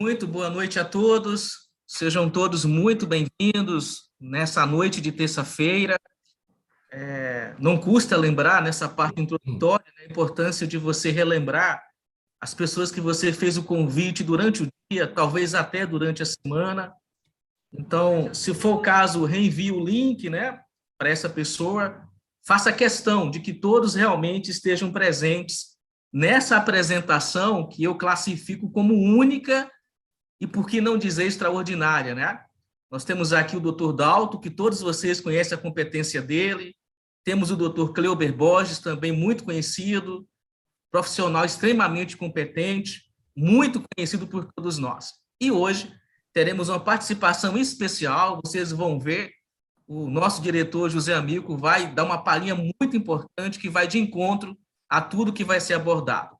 Muito boa noite a todos. Sejam todos muito bem-vindos nessa noite de terça-feira. Não custa lembrar, nessa parte introdutória, né, a importância de você relembrar as pessoas que você fez o convite durante o dia, talvez até durante a semana. Então, se for o caso, reenvie o link, né, para essa pessoa. Faça questão de que todos realmente estejam presentes nessa apresentação que eu classifico como única e, por que não dizer, extraordinária, né? Nós temos aqui o Dr. Dalto, que todos vocês conhecem a competência dele. Temos o Dr. Cleuber Borges, também muito conhecido, profissional extremamente competente, muito conhecido por todos nós. E hoje teremos uma participação especial, vocês vão ver, o nosso diretor José Amico vai dar uma palhinha muito importante que vai de encontro a tudo que vai ser abordado.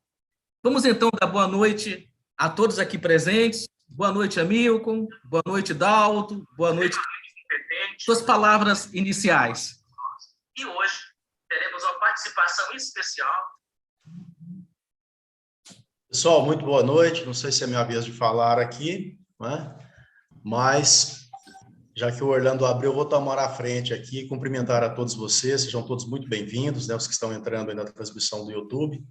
Vamos então dar boa noite a todos aqui presentes. Boa noite, Amilton. Boa noite, Dalto. Boa noite. Suas palavras iniciais. E hoje teremos uma participação especial. Pessoal, muito boa noite. Não sei se é minha vez de falar aqui, né? Mas, já que o Orlando abriu, eu vou tomar a frente aqui e cumprimentar a todos vocês. Sejam todos muito bem-vindos, né? Os que estão entrando aí na transmissão do YouTube.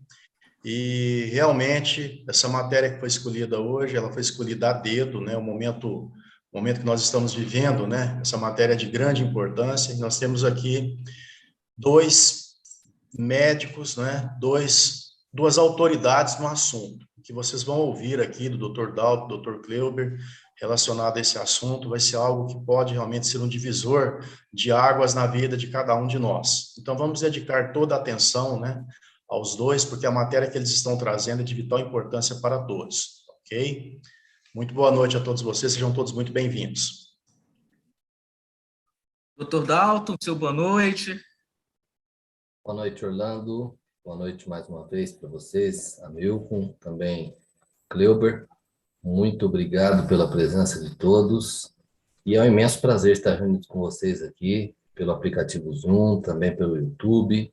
E, realmente, essa matéria que foi escolhida hoje, ela foi escolhida a dedo, né? O momento que nós estamos vivendo, né? Essa matéria é de grande importância. E nós temos aqui dois médicos, né? Duas autoridades no assunto. O que vocês vão ouvir aqui do Dr. Dalto, do Dr. Cleuber, relacionado a esse assunto, vai ser algo que pode realmente ser um divisor de águas na vida de cada um de nós. Então, vamos dedicar toda a atenção, né, aos dois, porque a matéria que eles estão trazendo é de vital importância para todos, ok? Muito boa noite a todos vocês, sejam todos muito bem-vindos. Dr. Dalton, seu boa noite. Boa noite, Orlando. Boa noite mais uma vez para vocês, Amilton, também Cleuber. Muito obrigado pela presença de todos. E é um imenso prazer estar junto com vocês aqui, pelo aplicativo Zoom, também pelo YouTube.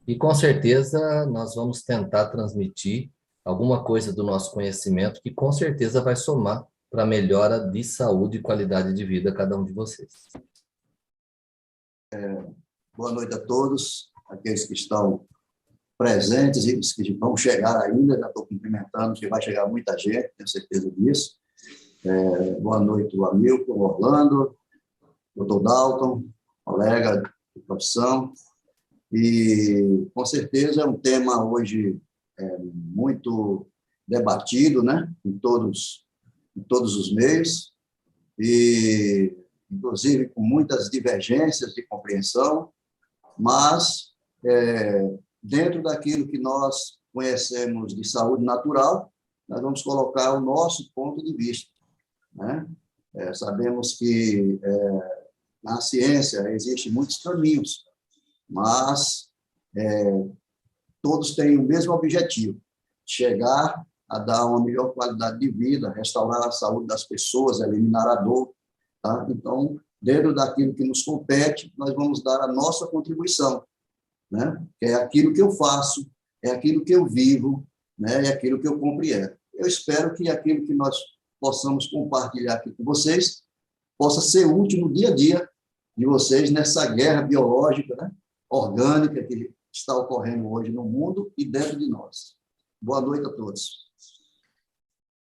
E com certeza nós vamos tentar transmitir alguma coisa do nosso conhecimento que com certeza vai somar para a melhora de saúde e qualidade de vida a cada um de vocês. Boa noite a todos, aqueles que estão presentes e os que vão chegar ainda. Já estou cumprimentando, que vai chegar muita gente, tenho certeza disso. Boa noite, o Amilton, o Orlando, o Dr. Dalton, colega de profissão. E, com certeza, é um tema hoje muito debatido, né, em todos os meios, e, inclusive, com muitas divergências de compreensão, mas, dentro daquilo que nós conhecemos de saúde natural, nós vamos colocar o nosso ponto de vista, né? Sabemos que na ciência existem muitos caminhos, mas todos têm o mesmo objetivo: chegar a dar uma melhor qualidade de vida, restaurar a saúde das pessoas, eliminar a dor, tá? Então, dentro daquilo que nos compete, nós vamos dar a nossa contribuição, né? É aquilo que eu faço, é aquilo que eu vivo, né? É aquilo que eu compreendo. Eu espero que aquilo que nós possamos compartilhar aqui com vocês possa ser útil no dia a dia de vocês nessa guerra biológica, né, orgânica que está ocorrendo hoje no mundo e dentro de nós. Boa noite a todos.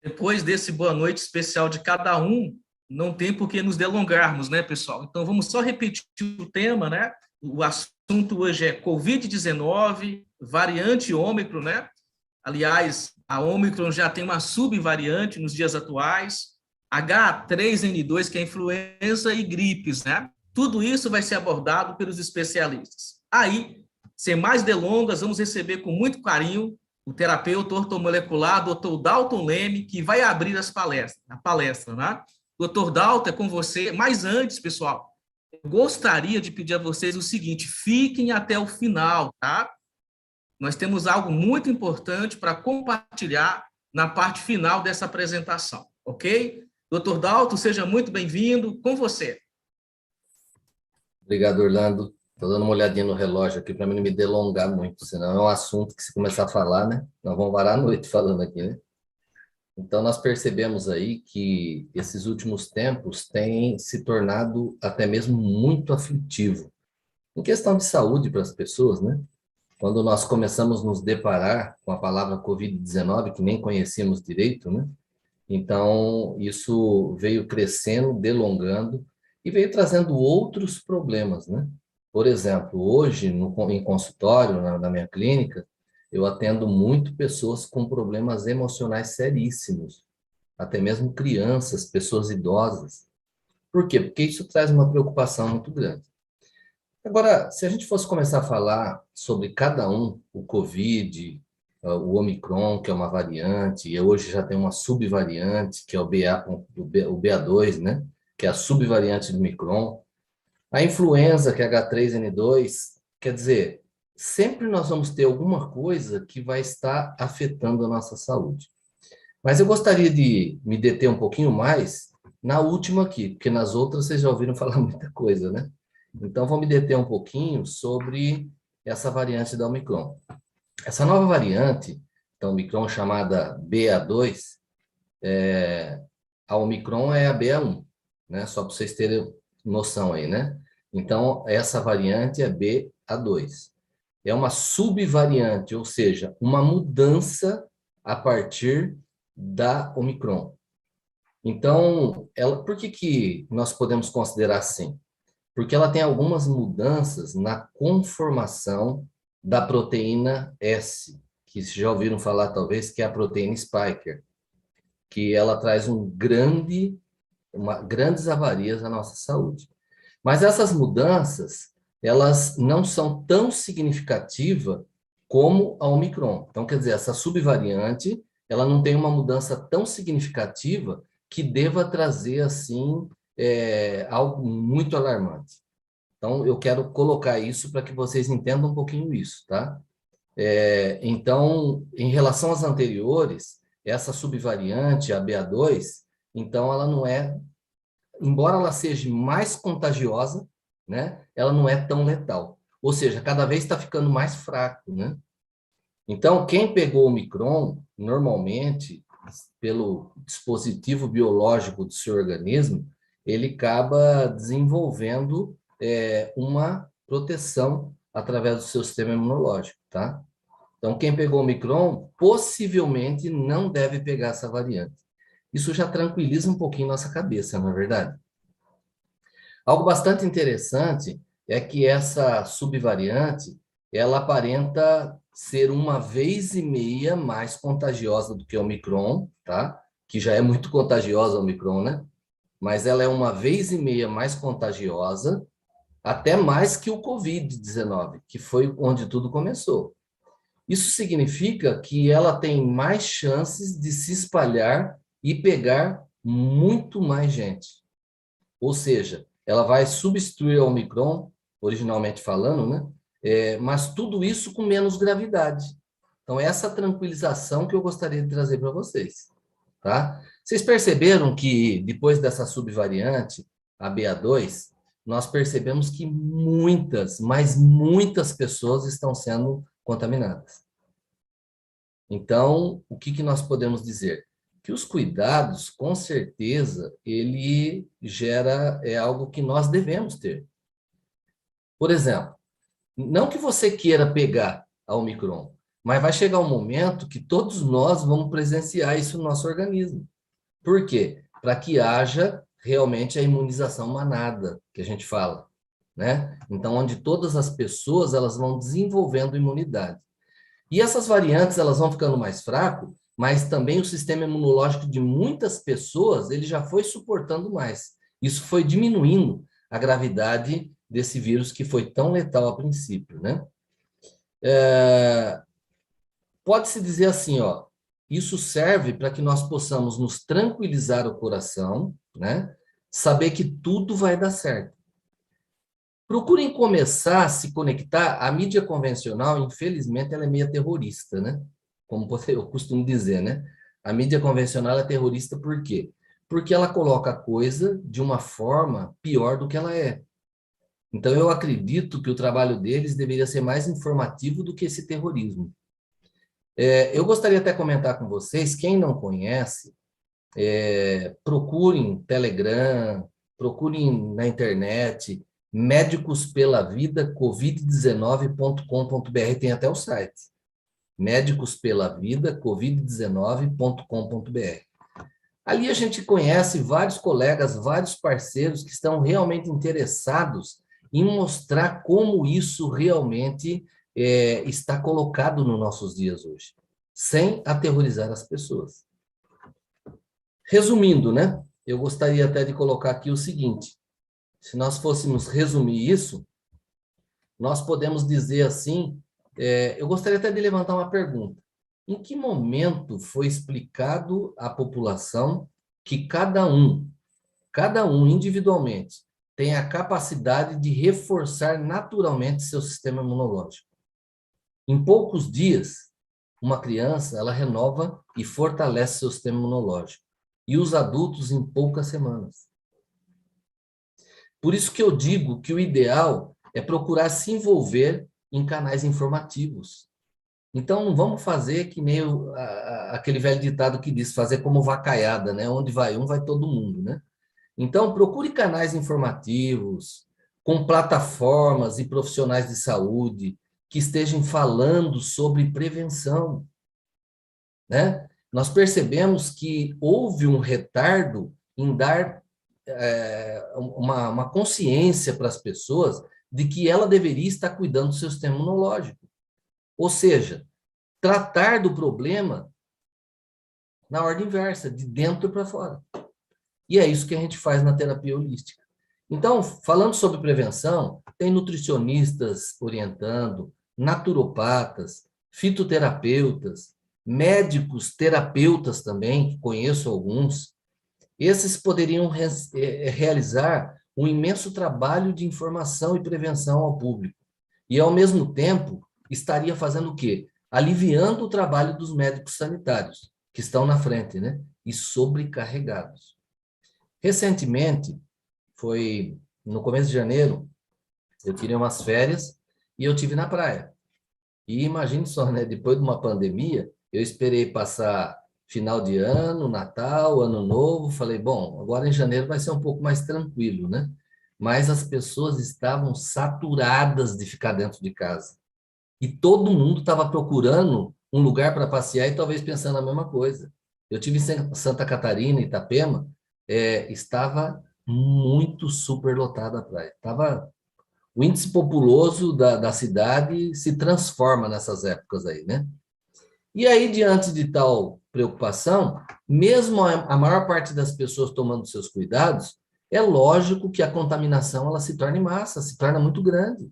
Depois desse boa noite especial de cada um, não tem por que nos delongarmos, né, pessoal? Então, vamos só repetir o tema, né? O assunto hoje é Covid-19, variante Ômicron, né? Aliás, a Ômicron já tem uma subvariante nos dias atuais, H3N2, que é influenza e gripes, né? Tudo isso vai ser abordado pelos especialistas. Aí, sem mais delongas, vamos receber com muito carinho o terapeuta ortomolecular, Dr. Dalton Leme, que vai abrir a palestra, né? Dr. Dalton, é com você. Mas antes, pessoal, eu gostaria de pedir a vocês o seguinte: fiquem até o final, tá? Nós temos algo muito importante para compartilhar na parte final dessa apresentação, ok? Dr. Dalton, seja muito bem-vindo, com você. Obrigado, Orlando. Estou dando uma olhadinha no relógio aqui para mim não me delongar muito, senão é um assunto que, se começar a falar, né, nós vamos varar a noite falando aqui, né? Então, nós percebemos aí que esses últimos tempos têm se tornado até mesmo muito aflitivo. Em questão de saúde para as pessoas, né? Quando nós começamos a nos deparar com a palavra Covid-19, que nem conhecíamos direito, né? Então, isso veio crescendo, delongando e veio trazendo outros problemas, né? Por exemplo, hoje, em consultório, na minha clínica, eu atendo muito pessoas com problemas emocionais seríssimos, até mesmo crianças, pessoas idosas. Por quê? Porque isso traz uma preocupação muito grande. Agora, se a gente fosse começar a falar sobre cada um, o COVID, o Omicron, que é uma variante, e hoje já tem uma subvariante, que é o BA2, né? Que é a subvariante do Omicron. A influenza, que é H3N2, quer dizer, sempre nós vamos ter alguma coisa que vai estar afetando a nossa saúde. Mas eu gostaria de me deter um pouquinho mais na última aqui, porque nas outras vocês já ouviram falar muita coisa, né? Então, vou me deter um pouquinho sobre essa variante da Omicron. Essa nova variante da Omicron, chamada BA2, a Omicron é a BA1, né? Só para vocês terem noção aí, né? Então, essa variante é BA2. É uma subvariante, ou seja, uma mudança a partir da Omicron. Então, por que nós podemos considerar assim? Porque ela tem algumas mudanças na conformação da proteína S, que vocês já ouviram falar talvez, que é a proteína Spike, que ela traz grandes avarias à nossa saúde. Mas essas mudanças, elas não são tão significativas como a Omicron. Então, quer dizer, essa subvariante, ela não tem uma mudança tão significativa que deva trazer, assim, algo muito alarmante. Então, eu quero colocar isso para que vocês entendam um pouquinho isso, tá? Então, em relação às anteriores, essa subvariante, a BA2, então ela não é, embora ela seja mais contagiosa, né? Ela não é tão letal. Ou seja, cada vez está ficando mais fraco, né? Então, quem pegou o Omicron, normalmente, pelo dispositivo biológico do seu organismo, ele acaba desenvolvendo uma proteção através do seu sistema imunológico, tá? Então, quem pegou o Omicron, possivelmente não deve pegar essa variante. Isso já tranquiliza um pouquinho nossa cabeça, não é verdade? Algo bastante interessante é que essa subvariante, ela aparenta ser 1,5 vezes mais contagiosa do que o Omicron, tá? Que já é muito contagiosa o Omicron, né? Mas ela é 1,5 vezes mais contagiosa, até mais que o Covid-19, que foi onde tudo começou. Isso significa que ela tem mais chances de se espalhar e pegar muito mais gente. Ou seja, ela vai substituir a Omicron, originalmente falando, né? Mas tudo isso com menos gravidade. Então, essa tranquilização que eu gostaria de trazer para vocês, tá? Vocês perceberam que depois dessa subvariante, a BA2, nós percebemos que muitas, mas muitas pessoas estão sendo contaminadas. Então, o que nós podemos dizer? Que os cuidados, com certeza, ele é algo que nós devemos ter. Por exemplo, não que você queira pegar a Omicron, mas vai chegar um momento que todos nós vamos presenciar isso no nosso organismo. Por quê? Para que haja realmente a imunização manada, que a gente fala, né? Então, onde todas as pessoas elas vão desenvolvendo imunidade. E essas variantes elas vão ficando mais fraco, mas também o sistema imunológico de muitas pessoas ele já foi suportando mais. Isso foi diminuindo a gravidade desse vírus que foi tão letal a princípio, né? Pode-se dizer assim, ó, isso serve para que nós possamos nos tranquilizar o coração, né? Saber que tudo vai dar certo. Procurem começar a se conectar. A mídia convencional, infelizmente, ela é meio terrorista, né? Como eu costumo dizer, né? A mídia convencional é terrorista por quê? Porque ela coloca a coisa de uma forma pior do que ela é. Então, eu acredito que o trabalho deles deveria ser mais informativo do que esse terrorismo. Eu gostaria até de comentar com vocês, quem não conhece, procurem Telegram, procurem na internet, Médicos pela Vida, covid19.com.br, tem até o site, médicospelavida, covid19.com.br. Ali a gente conhece vários colegas, vários parceiros que estão realmente interessados em mostrar como isso realmente está colocado nos nossos dias hoje, sem aterrorizar as pessoas. Resumindo, né? Eu gostaria até de colocar aqui o seguinte: se nós fôssemos resumir isso, nós podemos dizer assim, eu gostaria até de levantar uma pergunta. Em que momento foi explicado à população que cada um individualmente, tem a capacidade de reforçar naturalmente seu sistema imunológico? Em poucos dias, uma criança, ela renova e fortalece seu sistema imunológico. E os adultos em poucas semanas. Por isso que eu digo que o ideal é procurar se envolver em canais informativos. Então, não vamos fazer que nem aquele velho ditado que diz, fazer como vacaiada, né? Onde vai um, vai todo mundo, né? Então, procure canais informativos, com plataformas e profissionais de saúde que estejam falando sobre prevenção, né? Nós percebemos que houve um retardo em dar uma consciência para as pessoas de que ela deveria estar cuidando do seu sistema imunológico. Ou seja, tratar do problema na ordem inversa, de dentro para fora. E é isso que a gente faz na terapia holística. Então, falando sobre prevenção, tem nutricionistas orientando, naturopatas, fitoterapeutas, médicos terapeutas também, que conheço alguns. Esses poderiam realizar um imenso trabalho de informação e prevenção ao público. E, ao mesmo tempo, estaria fazendo o quê? Aliviando o trabalho dos médicos sanitários, que estão na frente, né? E sobrecarregados. Recentemente, foi no começo de janeiro, eu tirei umas férias e eu estive na praia. E imagine só, né? Depois de uma pandemia, eu esperei passar final de ano, Natal, Ano Novo, falei, bom, agora em janeiro vai ser um pouco mais tranquilo, né? Mas as pessoas estavam saturadas de ficar dentro de casa. E todo mundo estava procurando um lugar para passear e talvez pensando a mesma coisa. Eu tive em Santa Catarina, Itapema, estava muito superlotada a praia. O índice populoso da cidade se transforma nessas épocas aí, né? E aí, diante de tal preocupação, mesmo a maior parte das pessoas tomando seus cuidados, é lógico que a contaminação ela se torna em massa, se torna muito grande.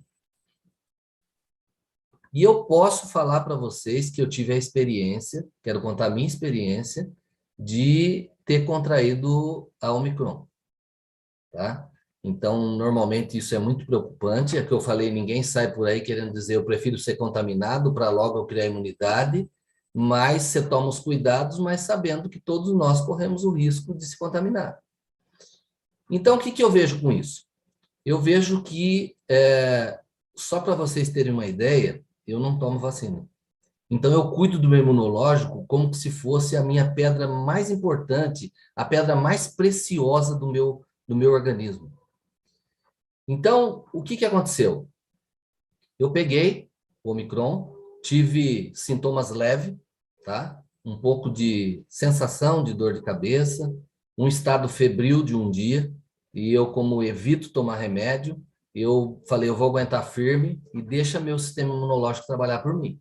E eu posso falar para vocês que eu tive a experiência, quero contar a minha experiência, de ter contraído a Omicron, tá? Então, normalmente isso é muito preocupante, é que eu falei, ninguém sai por aí querendo dizer eu prefiro ser contaminado para logo eu criar imunidade, mas você toma os cuidados, mas sabendo que todos nós corremos o risco de se contaminar. Então, o que eu vejo com isso? Eu vejo que, só para vocês terem uma ideia, eu não tomo vacina. Então, eu cuido do meu imunológico como se fosse a minha pedra mais importante, a pedra mais preciosa do meu organismo. Então, o que aconteceu? Eu peguei o Omicron, tive sintomas leves, tá? Um pouco de sensação de dor de cabeça, um estado febril de um dia, e eu, como evito tomar remédio, eu falei, eu vou aguentar firme e deixa meu sistema imunológico trabalhar por mim,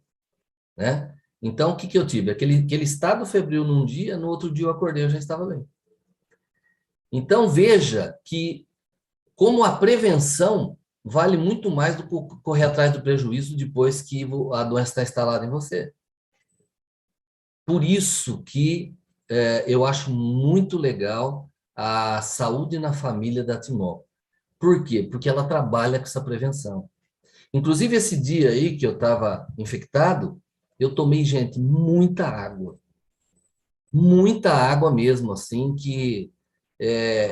né? Então, o que eu tive? Aquele estado febril num dia, no outro dia eu acordei, eu já estava bem. Então, veja que como a prevenção vale muito mais do que correr atrás do prejuízo depois que a doença está instalada em você. Por isso que eu acho muito legal a saúde na família da Timó. Por quê? Porque ela trabalha com essa prevenção. Inclusive, esse dia aí que eu estava infectado, eu tomei, gente, muita água mesmo, assim, que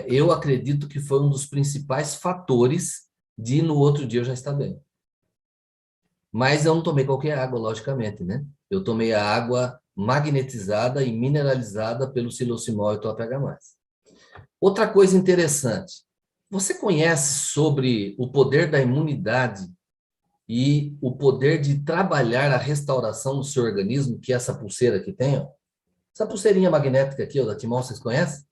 eu acredito que foi um dos principais fatores de no outro dia eu já estar bem. Mas eu não tomei qualquer água, logicamente, né? Eu tomei a água magnetizada e mineralizada pelo silosimol e TOPH+. Outra coisa interessante, você conhece sobre o poder da imunidade e o poder de trabalhar a restauração do seu organismo, que é essa pulseira aqui tem, ó? Essa pulseirinha magnética aqui, ó, da Timol, vocês conhecem?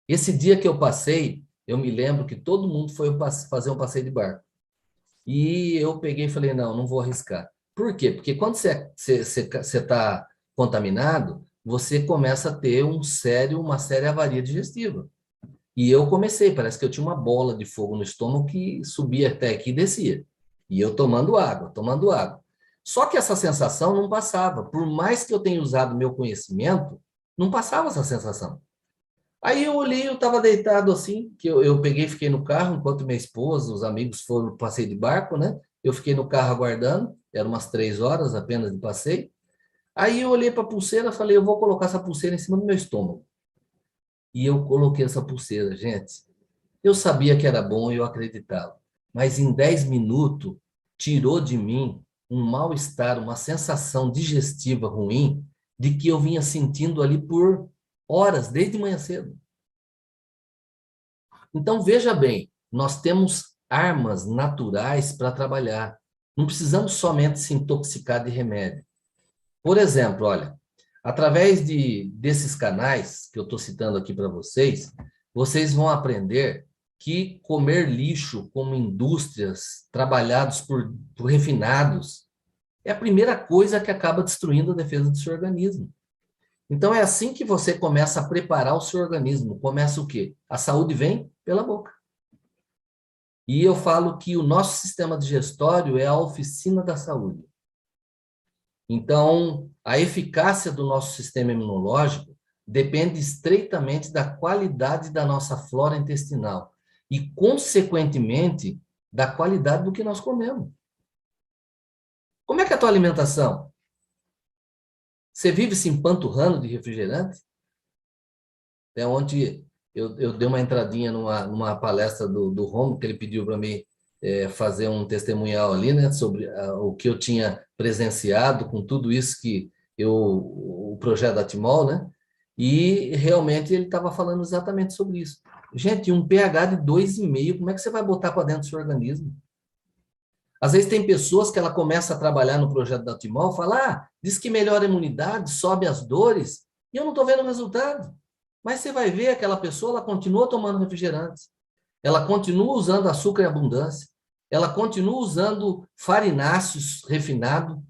Esse dia que eu passei, eu me lembro que todo mundo foi fazer um passeio de barco. E eu peguei e falei, não vou arriscar. Por quê? Porque quando você está contaminado, você começa a ter uma séria avaria digestiva. E eu comecei, parece que eu tinha uma bola de fogo no estômago que subia até aqui e descia. E eu tomando água, tomando água. Só que essa sensação não passava. Por mais que eu tenha usado meu conhecimento, não passava essa sensação. Aí eu olhei, eu estava deitado assim, que eu peguei e fiquei no carro, enquanto minha esposa, os amigos foram no passeio de barco, né? Eu fiquei no carro aguardando, eram umas 3 horas apenas de passeio. Aí eu olhei para a pulseira e falei, eu vou colocar essa pulseira em cima do meu estômago. E eu coloquei essa pulseira, gente. Eu sabia que era bom e eu acreditava. Mas em 10 minutos, tirou de mim um mal-estar, uma sensação digestiva ruim, de que eu vinha sentindo ali por horas, desde manhã cedo. Então, veja bem, nós temos armas naturais para trabalhar. Não precisamos somente se intoxicar de remédio. Por exemplo, olha, através desses canais que eu estou citando aqui para vocês, vocês vão aprender que comer lixo como indústrias trabalhados por refinados é a primeira coisa que acaba destruindo a defesa do seu organismo. Então, é assim que você começa a preparar o seu organismo. Começa o quê? A saúde vem pela boca. E eu falo que o nosso sistema digestório é a oficina da saúde. Então, a eficácia do nosso sistema imunológico depende estreitamente da qualidade da nossa flora intestinal e, consequentemente, da qualidade do que nós comemos. Como é que é a tua alimentação? Você vive se empanturrando de refrigerante? Até ontem eu dei uma entradinha numa palestra do Romo, que ele pediu para mim fazer um testemunhal ali, né, sobre o que eu tinha presenciado com tudo isso o projeto da Timol, né? E realmente ele estava falando exatamente sobre isso. Gente, um pH de 2,5, como é que você vai botar para dentro do seu organismo? Às vezes tem pessoas que ela começa a trabalhar no projeto da Timol, fala, diz que melhora a imunidade, sobe as dores, e eu não estou vendo o resultado. Mas você vai ver aquela pessoa, ela continua tomando refrigerantes, ela continua usando açúcar em abundância, ela continua usando farináceos refinados,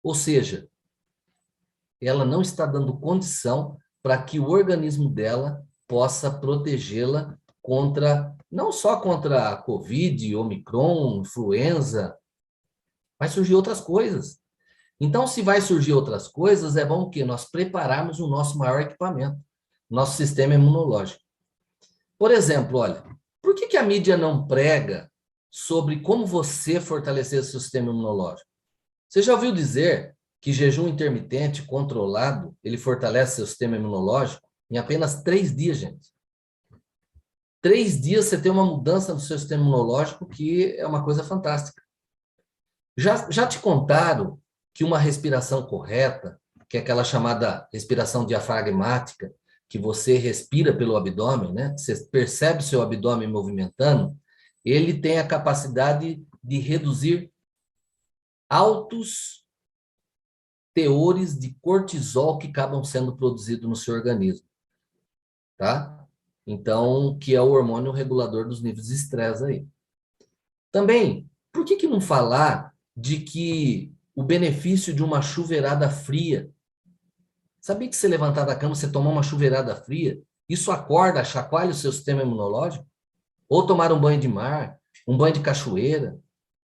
ou seja, ela não está dando condição para que o organismo dela possa protegê-la não só contra a Covid, Omicron, influenza, vai surgir outras coisas. Então, se vai surgir outras coisas, é bom que nós prepararmos o nosso maior equipamento, nosso sistema imunológico. Por exemplo, olha, por que a mídia não prega sobre como você fortalecer o seu sistema imunológico? Você já ouviu dizer que jejum intermitente controlado, ele fortalece seu sistema imunológico em apenas 3 dias, gente? 3 dias você tem uma mudança no seu sistema imunológico que é uma coisa fantástica. Já te contaram que uma respiração correta, que é aquela chamada respiração diafragmática, que você respira pelo abdômen, né? Você percebe o seu abdômen movimentando, ele tem a capacidade de reduzir altos teores de cortisol que acabam sendo produzidos no seu organismo, tá? Então, que é o hormônio regulador dos níveis de estresse aí. Também, por que não falar de que o benefício de uma chuveirada fria? Sabia que você levantar da cama, você tomar uma chuveirada fria, isso acorda, chacoalha o seu sistema imunológico? Ou tomar um banho de mar, um banho de cachoeira,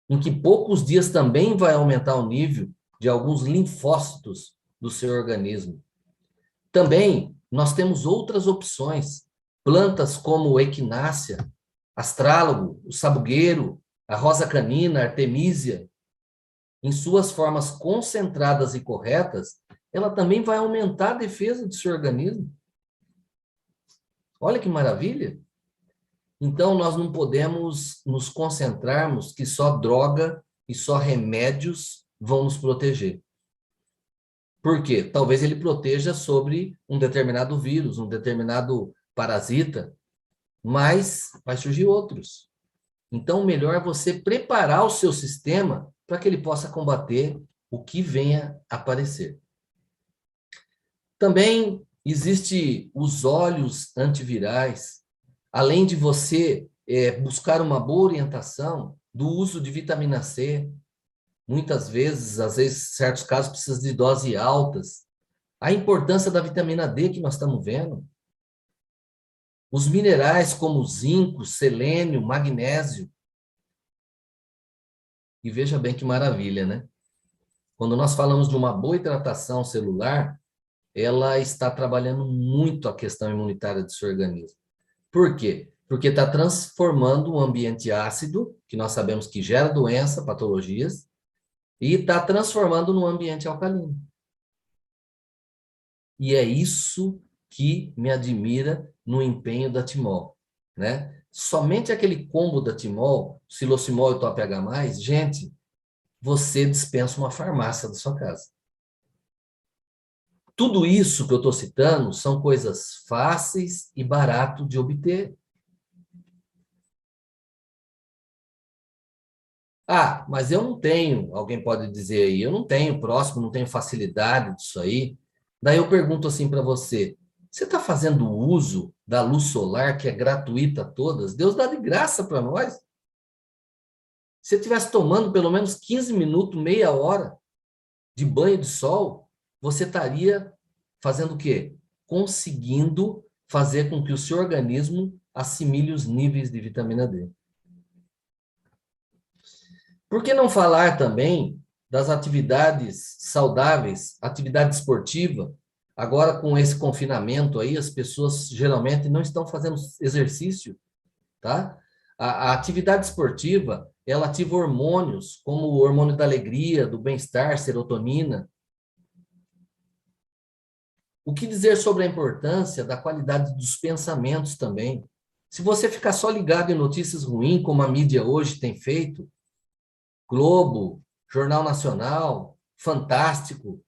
em que poucos dias também vai aumentar o nível de alguns linfócitos do seu organismo. Também, nós temos outras opções. Plantas como o equinácea, astrálago, o sabugueiro, a rosa canina, a artemísia, em suas formas concentradas e corretas, ela também vai aumentar a defesa do seu organismo. Olha que maravilha! Então, nós não podemos nos concentrarmos que só droga e só remédios vão nos proteger. Por quê? Talvez ele proteja sobre um determinado vírus, um determinado parasita, mas vai surgir outros. Então, melhor é você preparar o seu sistema para que ele possa combater o que venha a aparecer. Também existe os óleos antivirais, além de você buscar uma boa orientação do uso de vitamina C. Muitas vezes, às vezes, em certos casos, precisa de doses altas. A importância da vitamina D que nós estamos vendo. Os minerais como zinco, selênio, magnésio. E veja bem que maravilha, né? Quando nós falamos de uma boa hidratação celular, ela está trabalhando muito a questão imunitária do seu organismo. Por quê? Porque está transformando um ambiente ácido, que nós sabemos que gera doença, patologias, e está transformando num ambiente alcalino. E é isso que me admira no empenho da Timol, né? Somente aquele combo da Timol, Silocimol e Top H+, gente, você dispensa uma farmácia da sua casa. Tudo isso que eu estou citando são coisas fáceis e barato de obter. Ah, mas eu não tenho, alguém pode dizer aí, eu não tenho próximo, não tenho facilidade disso aí. Daí eu pergunto assim para você, você está fazendo uso da luz solar, que é gratuita a todas? Deus dá de graça para nós. Se você estivesse tomando pelo menos 15 minutos, meia hora de banho de sol, você estaria fazendo o quê? Conseguindo fazer com que o seu organismo assimile os níveis de vitamina D. Por que não falar também das atividades saudáveis, atividade esportiva? Agora, com esse confinamento aí, as pessoas geralmente não estão fazendo exercício, tá? A atividade esportiva, ela ativa hormônios, como o hormônio da alegria, do bem-estar, serotonina. O que dizer sobre a importância da qualidade dos pensamentos também? Se você ficar só ligado em notícias ruins, como a mídia hoje tem feito, Globo, Jornal Nacional, Fantástico.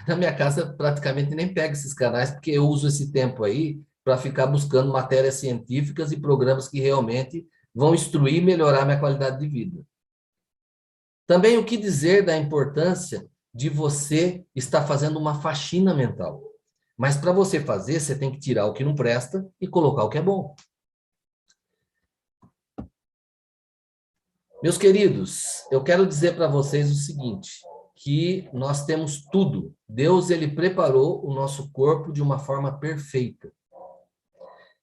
Na minha casa, praticamente nem pego esses canais, porque eu uso esse tempo aí para ficar buscando matérias científicas e programas que realmente vão instruir e melhorar minha qualidade de vida. Também o que dizer da importância de você estar fazendo uma faxina mental. Mas para você fazer, você tem que tirar o que não presta e colocar o que é bom. Meus queridos, eu quero dizer para vocês o seguinte, que nós temos tudo. Deus, ele preparou o nosso corpo de uma forma perfeita.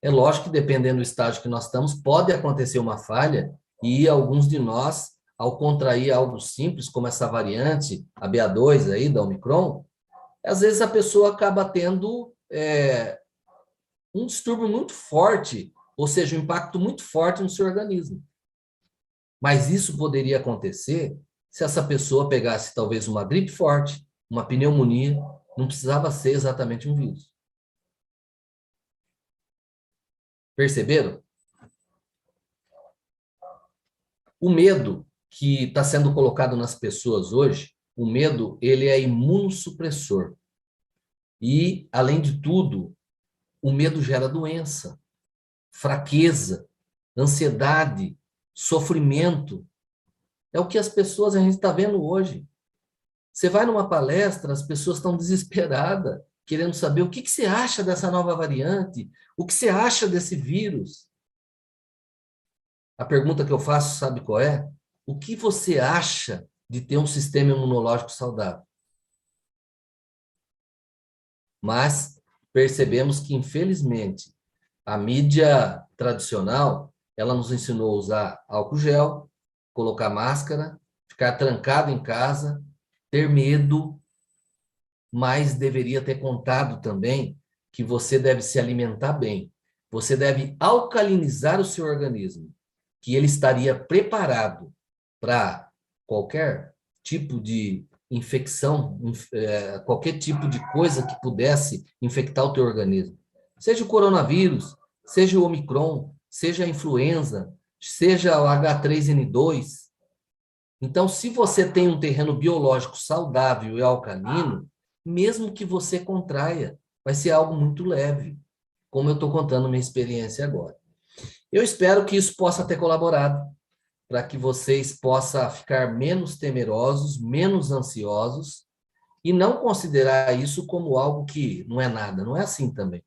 É lógico que, dependendo do estágio que nós estamos, pode acontecer uma falha e alguns de nós, ao contrair algo simples, como essa variante, a BA2 aí, da Omicron, às vezes a pessoa acaba tendo um distúrbio muito forte, ou seja, um impacto muito forte no seu organismo. Mas isso poderia acontecer se essa pessoa pegasse talvez uma gripe forte, uma pneumonia, não precisava ser exatamente um vírus. Perceberam? O medo que está sendo colocado nas pessoas hoje, o medo, ele é imunossupressor. E, além de tudo, o medo gera doença, fraqueza, ansiedade, sofrimento. É o que as pessoas, a gente está vendo hoje. Você vai numa palestra, as pessoas estão desesperadas, querendo saber o que você acha dessa nova variante, o que você acha desse vírus. A pergunta que eu faço, sabe qual é? O que você acha de ter um sistema imunológico saudável? Mas percebemos que, infelizmente, a mídia tradicional, ela nos ensinou a usar álcool gel, colocar máscara, ficar trancado em casa, ter medo, mas deveria ter contado também que você deve se alimentar bem. Você deve alcalinizar o seu organismo, que ele estaria preparado para qualquer tipo de infecção, qualquer tipo de coisa que pudesse infectar o teu organismo. Seja o coronavírus, seja o Omicron, seja a influenza, seja o H3N2, Então, se você tem um terreno biológico saudável e alcalino, mesmo que você contraia, vai ser algo muito leve, como eu estou contando minha experiência agora. Eu espero que isso possa ter colaborado para que vocês possam ficar menos temerosos, menos ansiosos e não considerar isso como algo que não é nada, não é assim também.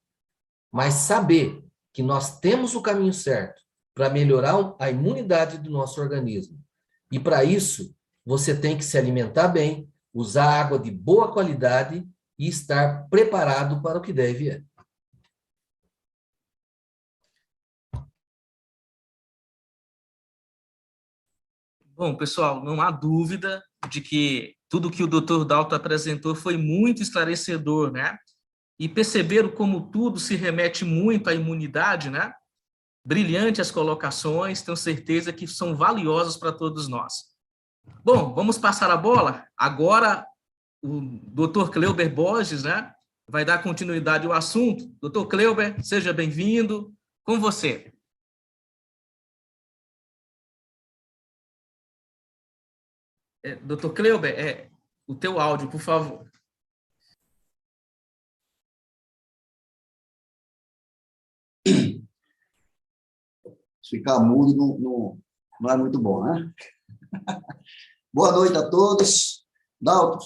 Mas saber que nós temos o caminho certo para melhorar a imunidade do nosso organismo. E para isso, você tem que se alimentar bem, usar água de boa qualidade e estar preparado para o que deve vir. Bom, pessoal, não há dúvida de que tudo que o Dr. Dalton apresentou foi muito esclarecedor, né? E perceberam como tudo se remete muito à imunidade, né? Brilhante as colocações, tenho certeza que são valiosas para todos nós. Bom, vamos passar a bola? Agora, o Dr. Cleuber Borges, né? Vai dar continuidade ao assunto. Dr. Cleuber, seja bem-vindo. Com você. Dr. Cleuber, o teu áudio, por favor. Ficar mudo não é muito bom, né? Boa noite a todos. Dalton,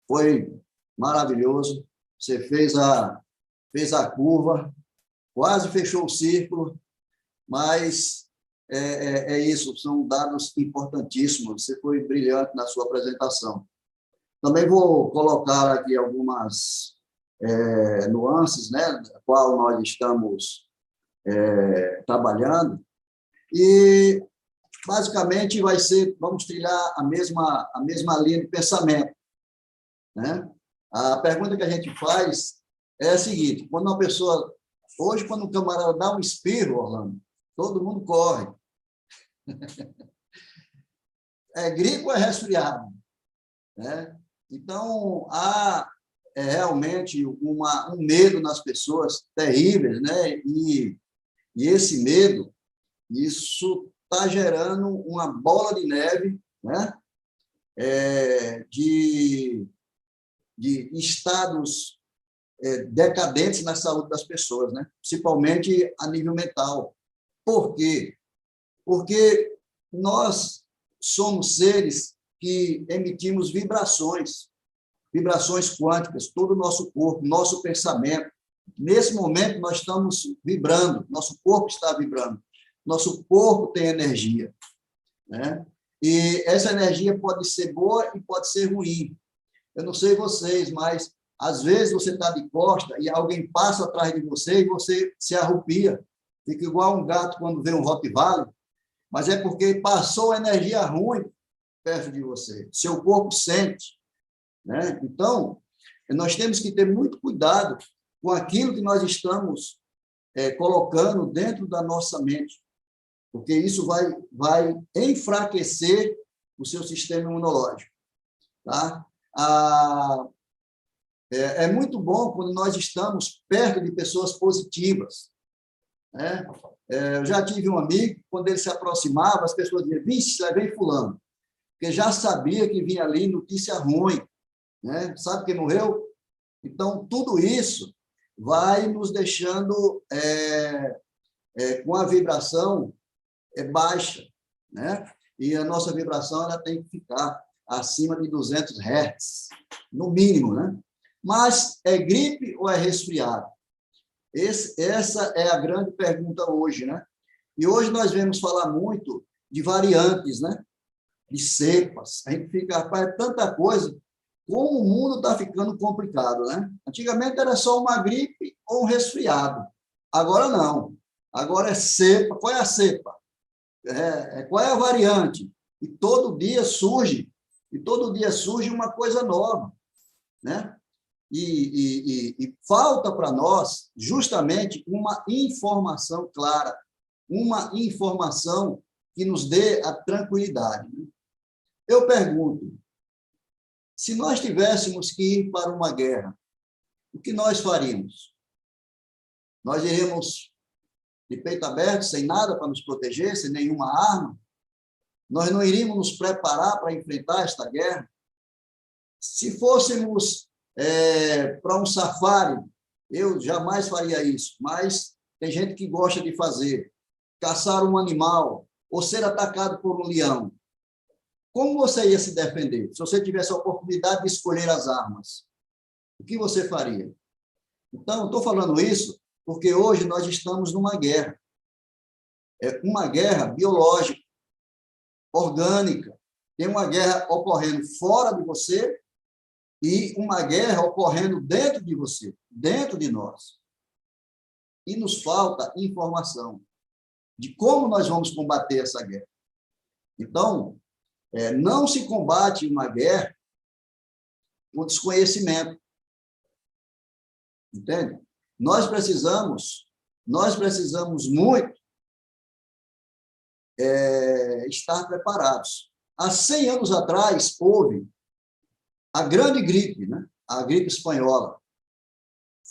foi maravilhoso. Você fez a curva, quase fechou o círculo, mas é isso, são dados importantíssimos. Você foi brilhante na sua apresentação. Também vou colocar aqui algumas nuances, né, da qual nós estamos trabalhando, e basicamente vamos trilhar a mesma linha de pensamento, né? A pergunta que a gente faz é a seguinte: quando quando um camarada dá um espirro, Orlando, todo mundo corre. É gripe ou é resfriado, né? Então, há realmente um medo nas pessoas terrível, né? E esse medo, isso está gerando uma bola de neve, né? De estados decadentes na saúde das pessoas, né? Principalmente a nível mental. Por quê? Porque nós somos seres que emitimos vibrações quânticas, todo o nosso corpo, nosso pensamento. Nesse momento, nós estamos vibrando, nosso corpo está vibrando, nosso corpo tem energia, né? E essa energia pode ser boa e pode ser ruim. Eu não sei vocês, mas às vezes você está de costa e alguém passa atrás de você e você se arrupia, fica igual um gato quando vê um Rottweiler, mas é porque passou energia ruim perto de você, seu corpo sente, né? Então, nós temos que ter muito cuidado com aquilo que nós estamos colocando dentro da nossa mente, porque isso vai enfraquecer o seu sistema imunológico, tá? É muito bom quando nós estamos perto de pessoas positivas, né? Eu já tive um amigo, quando ele se aproximava, as pessoas diziam: vixe, lá vem fulano, porque já sabia que vinha ali notícia ruim, né? Sabe quem morreu? Então, tudo isso vai nos deixando com a vibração baixa, né? E a nossa vibração ela tem que ficar acima de 200 Hz, no mínimo, né? Mas é gripe ou é resfriado? Essa é a grande pergunta hoje, né? E hoje nós vemos falar muito de variantes, né? De cepas. A gente fica, rapaz, é tanta coisa. Como o mundo está ficando complicado, né? Antigamente era só uma gripe ou um resfriado. Agora não. Agora é cepa. Qual é a cepa? Qual é a variante? E todo dia surge uma coisa nova, né? E falta para nós justamente uma informação clara, uma informação que nos dê a tranquilidade. Eu pergunto: se nós tivéssemos que ir para uma guerra, o que nós faríamos? Nós iríamos de peito aberto, sem nada para nos proteger, sem nenhuma arma? Nós não iríamos nos preparar para enfrentar esta guerra? Se fôssemos para um safari, eu jamais faria isso, mas tem gente que gosta de fazer. Caçar um animal ou ser atacado por um leão. Como você ia se defender? Se você tivesse a oportunidade de escolher as armas, o que você faria? Então, estou falando isso porque hoje nós estamos numa guerra. É uma guerra biológica, orgânica. Tem uma guerra ocorrendo fora de você e uma guerra ocorrendo dentro de você, dentro de nós. E nos falta informação de como nós vamos combater essa guerra. Então, não se combate uma guerra com desconhecimento. Entende? Nós precisamos muito estar preparados. Há 100 anos atrás, houve a grande gripe, né? A gripe espanhola.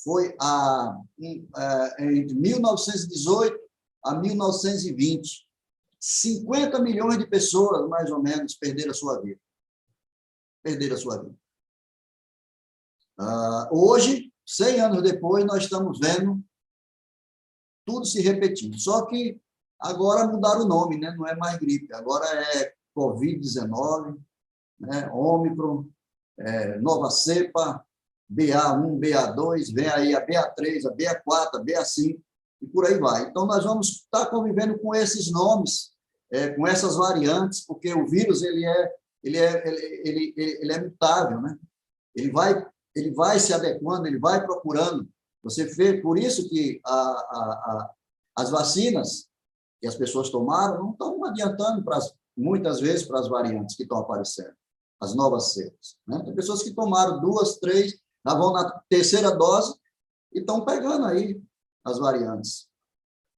Foi entre 1918 a 1920. 50 milhões de pessoas, mais ou menos, perderam a sua vida. Perderam a sua vida. Hoje, 100 anos depois, nós estamos vendo tudo se repetindo. Só que agora mudaram o nome, né? Não é mais gripe, agora é Covid-19, né? Ômicron, nova cepa, BA1, BA2, vem aí a BA3, a BA4, a BA5, e por aí vai. Então, nós vamos estar convivendo com esses nomes, com essas variantes, porque o vírus ele é mutável, né? Ele vai se adequando, ele vai procurando. Você vê, por isso que as vacinas que as pessoas tomaram não estão adiantando, muitas vezes, para as variantes que estão aparecendo, as novas cepas, né? Tem pessoas que tomaram 2, 3, já vão na terceira dose e estão pegando aí as variantes.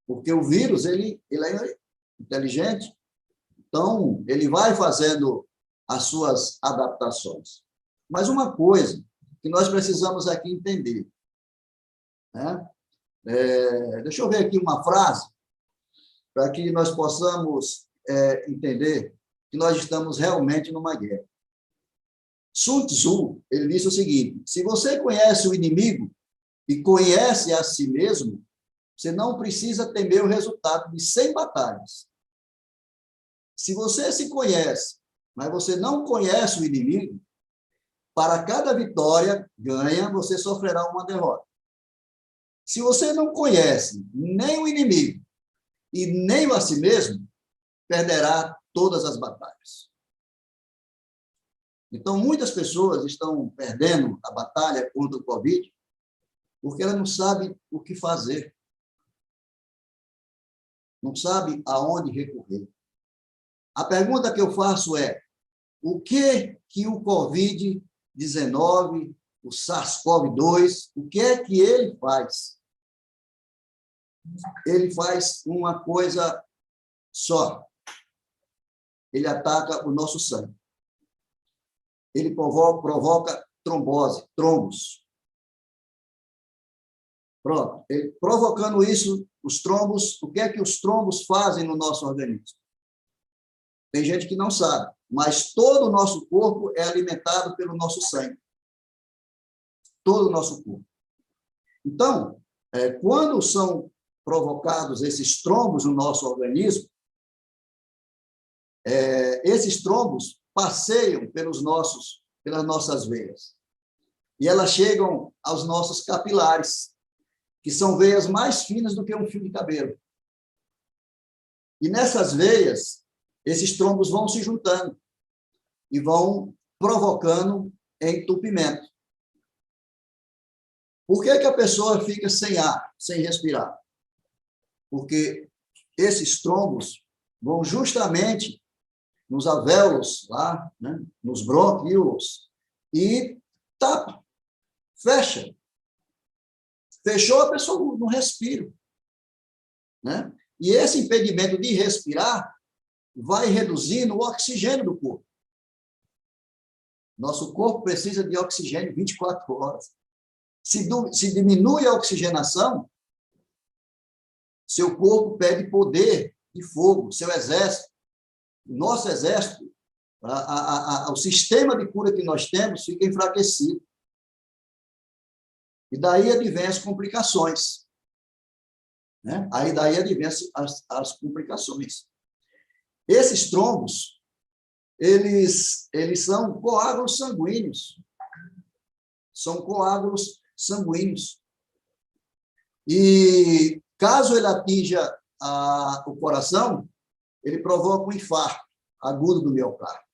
Porque o vírus, ele é inteligente, então ele vai fazendo as suas adaptações. Mas uma coisa que nós precisamos aqui entender, né? Deixa eu ver aqui uma frase, para que nós possamos entender que nós estamos realmente numa guerra. Sun Tzu, ele disse o seguinte: se você conhece o inimigo e conhece a si mesmo, você não precisa temer o resultado de 100 batalhas. Se você se conhece, mas você não conhece o inimigo, para cada vitória ganha, você sofrerá uma derrota. Se você não conhece nem o inimigo e nem a si mesmo, perderá todas as batalhas. Então, muitas pessoas estão perdendo a batalha contra o Covid porque ela não sabe o que fazer. Não sabe aonde recorrer. A pergunta que eu faço é: o que o Covid-19, o SARS-CoV-2, o que é que ele faz? Ele faz uma coisa só. Ele ataca o nosso sangue. Ele provoca trombose, trombos. Pronto. Provocando isso, os trombos, o que é que os trombos fazem no nosso organismo? Tem gente que não sabe, mas todo o nosso corpo é alimentado pelo nosso sangue. Todo o nosso corpo. Então, quando são provocados esses trombos no nosso organismo, esses trombos passeiam pelas nossas veias. E elas chegam aos nossos capilares, que são veias mais finas do que um fio de cabelo. E nessas veias, esses trombos vão se juntando e vão provocando entupimento. Por que a pessoa fica sem ar, sem respirar? Porque esses trombos vão justamente nos alvéolos, lá, né, nos brônquios, e tapa, fecha. Fechou, a pessoa não respira, né? E esse impedimento de respirar vai reduzindo o oxigênio do corpo. Nosso corpo precisa de oxigênio 24 horas. Se diminui a oxigenação, seu corpo perde poder de fogo, seu exército O nosso exército, o sistema de cura que nós temos fica enfraquecido. E daí advém as complicações. Né? Aí daí advém as complicações. Esses trombos, eles são coágulos sanguíneos. São coágulos sanguíneos. E caso ele atinja o coração, ele provoca um infarto agudo do miocárdio.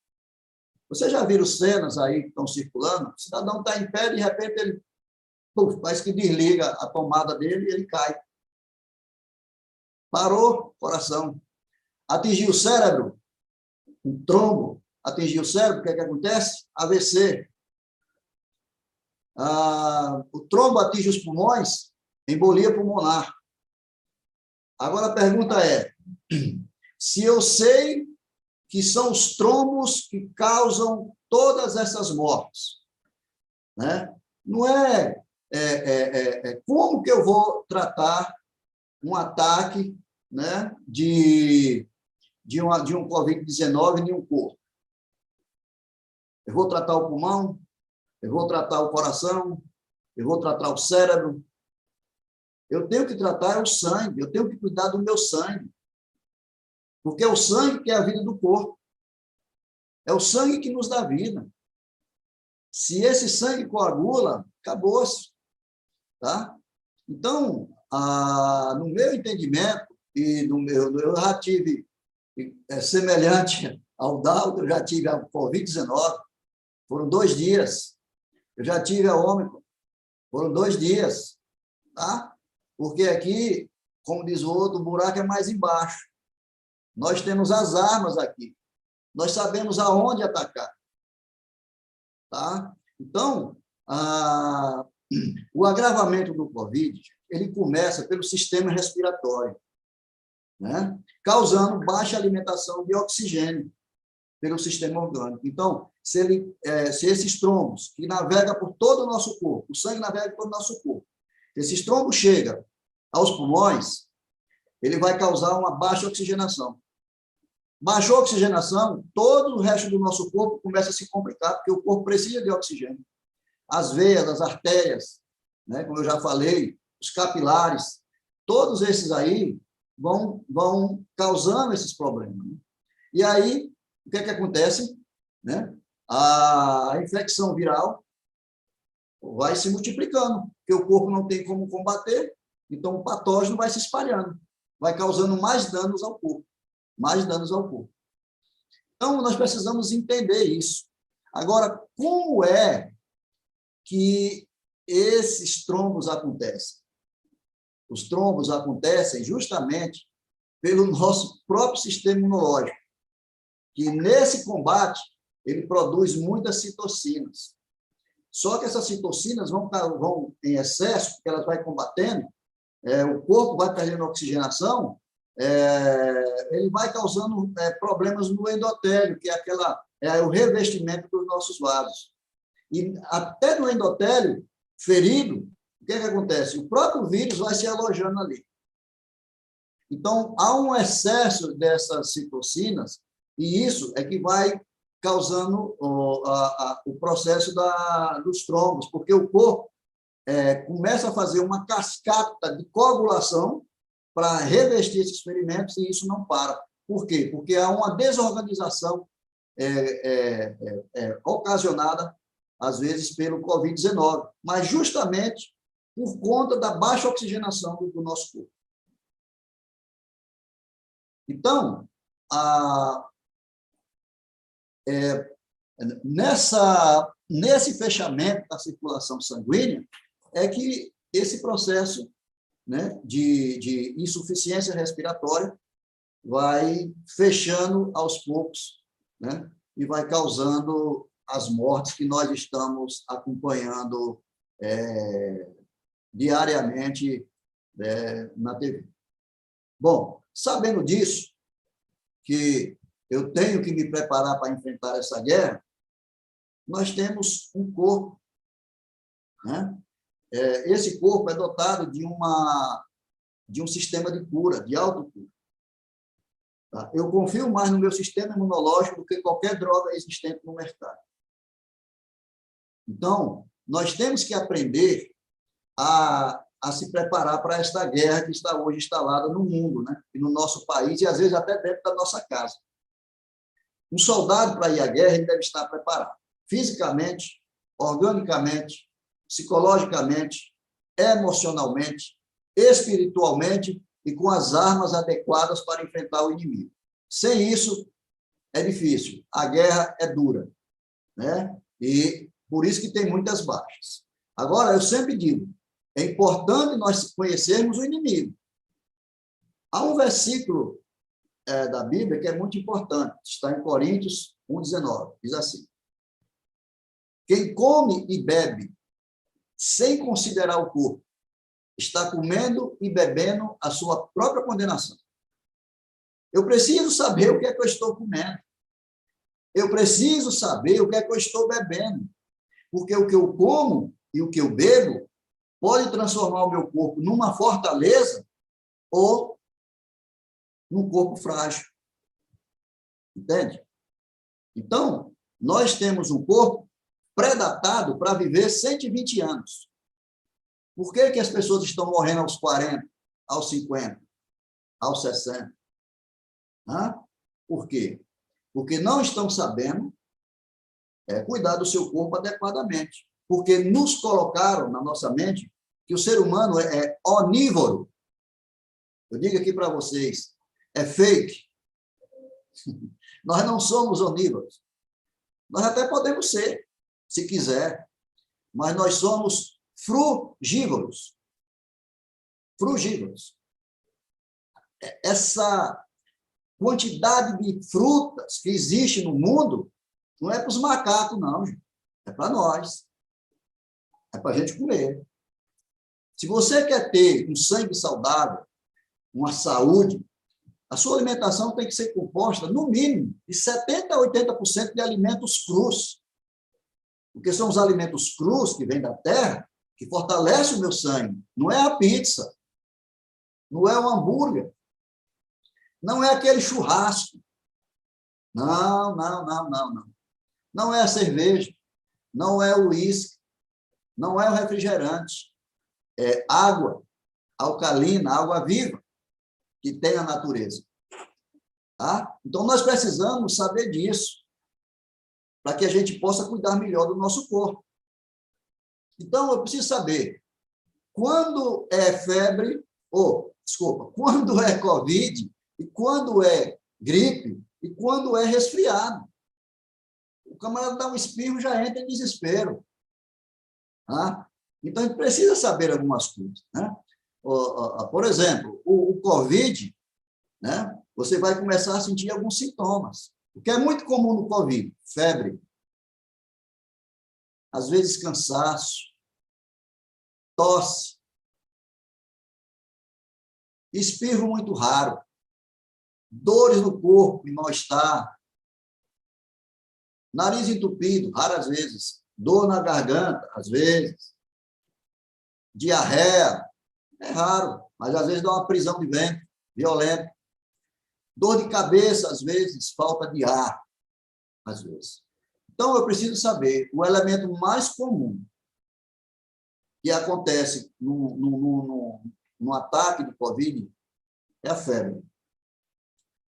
Vocês já viram cenas aí que estão circulando? O cidadão está em pé, de repente ele parece que desliga a tomada dele e ele cai. Parou o coração. Atingiu o cérebro, um trombo, atingiu o cérebro, o que é que acontece? AVC. O trombo atinge os pulmões, embolia pulmonar. Agora a pergunta é, se eu sei que são os trombos que causam todas essas mortes, né? Não como que eu vou tratar um ataque, né, de um Covid-19 em um corpo? Eu vou tratar o pulmão, eu vou tratar o coração, eu vou tratar o cérebro. Eu tenho que tratar o sangue, eu tenho que cuidar do meu sangue. Porque é o sangue que é a vida do corpo. É o sangue que nos dá vida. Se esse sangue coagula, acabou-se. Tá? Então, no meu entendimento, eu já tive semelhante ao Dalton, eu já tive a Covid-19, foram 2 dias. Eu já tive a Ômicron, foram 2 dias. Tá? Porque aqui, como diz o outro, o buraco é mais embaixo. Nós temos as armas aqui. Nós sabemos aonde atacar. Tá? Então, o agravamento do Covid, ele começa pelo sistema respiratório, né? Causando baixa alimentação de oxigênio pelo sistema orgânico. Então, se esses trombos, que navegam por todo o nosso corpo, o sangue navega por todo o nosso corpo, se esses trombos chegam aos pulmões, ele vai causar uma baixa oxigenação. Baixou a oxigenação, todo o resto do nosso corpo começa a se complicar, porque o corpo precisa de oxigênio. As veias, as artérias, né, como eu já falei, os capilares, todos esses aí vão causando esses problemas. Né? E aí, o que é que acontece? Né? A infecção viral vai se multiplicando, porque o corpo não tem como combater, então o patógeno vai se espalhando, vai causando mais danos ao corpo. Mais danos ao corpo. Então, nós precisamos entender isso. Agora, como é que esses trombos acontecem? Os trombos acontecem justamente pelo nosso próprio sistema imunológico, que nesse combate ele produz muitas citocinas. Só que essas citocinas vão em excesso, porque elas vão combatendo, o corpo vai perdendo oxigenação, ele vai causando problemas no endotélio, que é o revestimento dos nossos vasos. E até no endotélio ferido, o que acontece? O próprio vírus vai se alojando ali. Então, há um excesso dessas citocinas, e isso é que vai causando o processo dos trombos, porque o corpo começa a fazer uma cascata de coagulação para revestir esses ferimentos, e isso não para. Por quê? Porque há uma desorganização ocasionada, às vezes, pelo Covid-19, mas justamente por conta da baixa oxigenação do nosso corpo. Então, nesse fechamento da circulação sanguínea, é que esse processo, né, de insuficiência respiratória vai fechando aos poucos, né, e vai causando as mortes que nós estamos acompanhando diariamente na TV. Bom, sabendo disso, que eu tenho que me preparar para enfrentar essa guerra, nós temos um corpo, né? Esse corpo é dotado de um sistema de cura, de autocura. Tá? Eu confio mais no meu sistema imunológico do que qualquer droga existente no mercado. Então, nós temos que aprender a se preparar para esta guerra que está hoje instalada no mundo, né? E no nosso país, e às vezes até dentro da nossa casa. Um soldado, para ir à guerra, ele deve estar preparado, fisicamente, organicamente, psicologicamente, emocionalmente, espiritualmente e com as armas adequadas para enfrentar o inimigo. Sem isso, é difícil. A guerra é dura, né? E por isso que tem muitas baixas. Agora, eu sempre digo, é importante nós conhecermos o inimigo. Há um versículo da Bíblia que é muito importante, está em Coríntios 1,19, diz assim: quem come e bebe sem considerar o corpo, está comendo e bebendo a sua própria condenação. Eu preciso saber o que é que eu estou comendo. Eu preciso saber o que é que eu estou bebendo. Porque o que eu como e o que eu bebo pode transformar o meu corpo numa fortaleza ou num corpo frágil. Entende? Então, nós temos um corpo pré-datado para viver 120 anos. Por que que as pessoas estão morrendo aos 40, aos 50, aos 60? Por quê? Porque não estão sabendo cuidar do seu corpo adequadamente. Porque nos colocaram na nossa mente que o ser humano é onívoro. Eu digo aqui para vocês, é fake. Nós não somos onívoros. Nós até podemos ser, se quiser, mas nós somos frugívoros. Frugívoros. Essa quantidade de frutas que existe no mundo não é para os macacos, não, gente. É para nós. É para a gente comer. Se você quer ter um sangue saudável, uma saúde, a sua alimentação tem que ser composta, no mínimo, de 70% a 80% de alimentos crus. Porque são os alimentos crus que vêm da terra que fortalecem o meu sangue. Não é a pizza, não é o hambúrguer, não é aquele churrasco. Não. Não é a cerveja, não é o uísque, não é o refrigerante. É água alcalina, água viva, que tem a natureza. Tá? Então, nós precisamos saber disso, para que a gente possa cuidar melhor do nosso corpo. Então, eu preciso saber quando é febre, quando é Covid, e quando é gripe, e quando é resfriado. O camarada dá um espirro, já entra em desespero. Tá? Então, a gente precisa saber algumas coisas. Né? Por exemplo, o Covid, né? Você vai começar a sentir alguns sintomas. O que é muito comum no Covid: febre, às vezes cansaço, tosse, espirro muito raro, dores no corpo e mal-estar, nariz entupido, raras vezes, dor na garganta, às vezes, diarreia, é raro, mas às vezes dá uma prisão de ventre violenta, dor de cabeça, às vezes, falta de ar, às vezes. Então, eu preciso saber o elemento mais comum que acontece no ataque de Covid é a febre.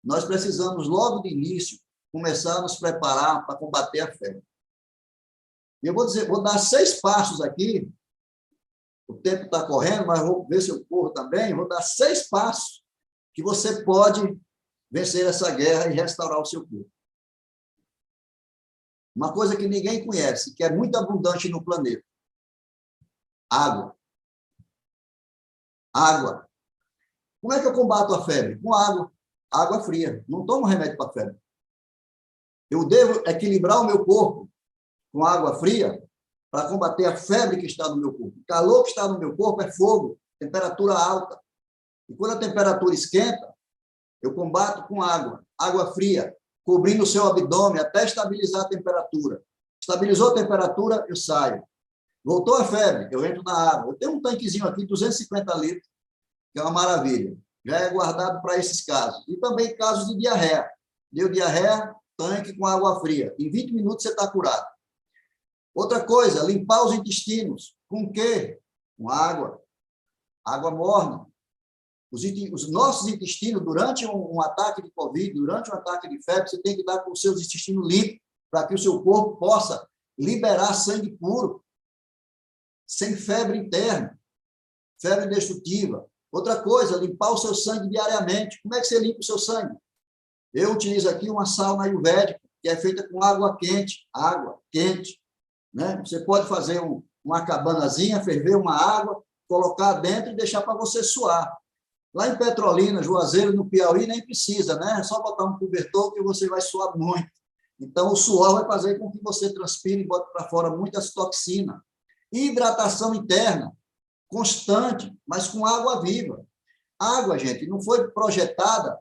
Nós precisamos, logo de início, começar a nos preparar para combater a febre. E eu vou dar 6 passos aqui. O tempo está correndo, mas vou ver se eu corro também. Vou dar 6 passos que você pode vencer essa guerra e restaurar o seu corpo. Uma coisa que ninguém conhece, que é muito abundante no planeta: água. Água. Como é que eu combato a febre? Com água. Água fria. Não tomo remédio para febre. Eu devo equilibrar o meu corpo com água fria para combater a febre que está no meu corpo. O calor que está no meu corpo é fogo, temperatura alta. E quando a temperatura esquenta, eu combato com água fria, cobrindo o seu abdômen até estabilizar a temperatura. Estabilizou a temperatura, eu saio. Voltou a febre, eu entro na água. Eu tenho um tanquezinho aqui, 250 litros, que é uma maravilha. Já é guardado para esses casos. E também casos de diarreia. Deu diarreia, tanque com água fria. Em 20 minutos você está curado. Outra coisa, limpar os intestinos. Com o quê? Com água. Água morna. Os nossos intestinos, durante um ataque de Covid, durante um ataque de febre, você tem que estar com os seus intestinos limpos, para que o seu corpo possa liberar sangue puro, sem febre interna, febre destrutiva. Outra coisa, limpar o seu sangue diariamente. Como é que você limpa o seu sangue? Eu utilizo aqui uma sauna ayurvédica, que é feita com água quente, né? Você pode fazer uma cabanazinha, ferver uma água, colocar dentro e deixar para você suar. Lá em Petrolina, Juazeiro, no Piauí, nem precisa, né? É só botar um cobertor que você vai suar muito. Então, o suor vai fazer com que você transpire e bote para fora muitas toxinas. Hidratação interna, constante, mas com água viva. Água, gente, não foi projetada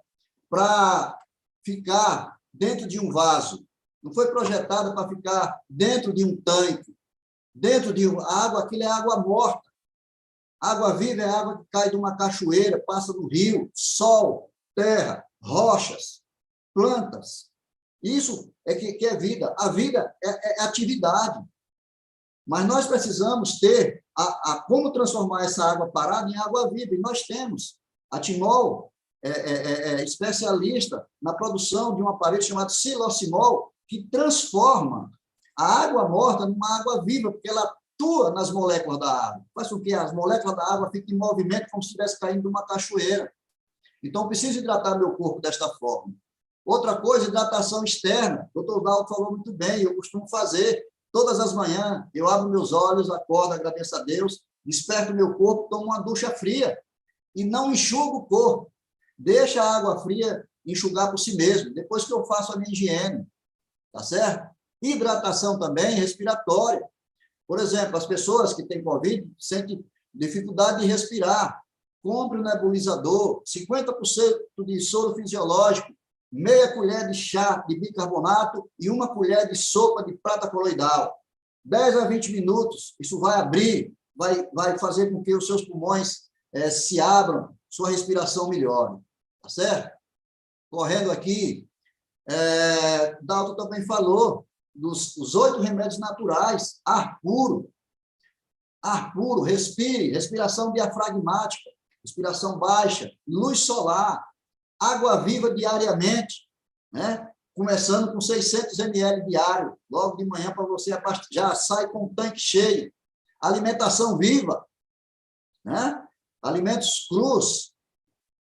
para ficar dentro de um vaso, não foi projetada para ficar dentro de um tanque, dentro de água, aquilo é água morta. Água viva é água que cai de uma cachoeira, passa no rio, sol, terra, rochas, plantas. Isso é que é vida. A vida é atividade. Mas nós precisamos ter como transformar essa água parada em água viva. E nós temos. A Timol é especialista na produção de um aparelho chamado Silocimol, que transforma a água morta numa água viva, porque ela atua nas moléculas da água. Faz com que as moléculas da água fiquem em movimento como se estivesse caindo de uma cachoeira. Então, eu preciso hidratar meu corpo desta forma. Outra coisa, hidratação externa. O doutor Valdo falou muito bem, eu costumo fazer todas as manhãs. Eu abro meus olhos, acordo, agradeço a Deus, desperto meu corpo, tomo uma ducha fria e não enxugo o corpo. Deixa a água fria enxugar por si mesmo, depois que eu faço a minha higiene. Tá certo? Hidratação também respiratória. Por exemplo, as pessoas que têm Covid sentem dificuldade de respirar. Compre um nebulizador, 50% de soro fisiológico, meia colher de chá de bicarbonato e uma colher de sopa de prata coloidal. 10 a 20 minutos, isso vai abrir, vai fazer com que os seus pulmões se abram, sua respiração melhore. Tá certo? Correndo aqui, Dalton também falou dos 8 remédios naturais, ar puro, respire, respiração diafragmática, respiração baixa, luz solar, água viva diariamente, né? Começando com 600 ml diário, logo de manhã para você já sai com o tanque cheio. Alimentação viva, né? Alimentos crus,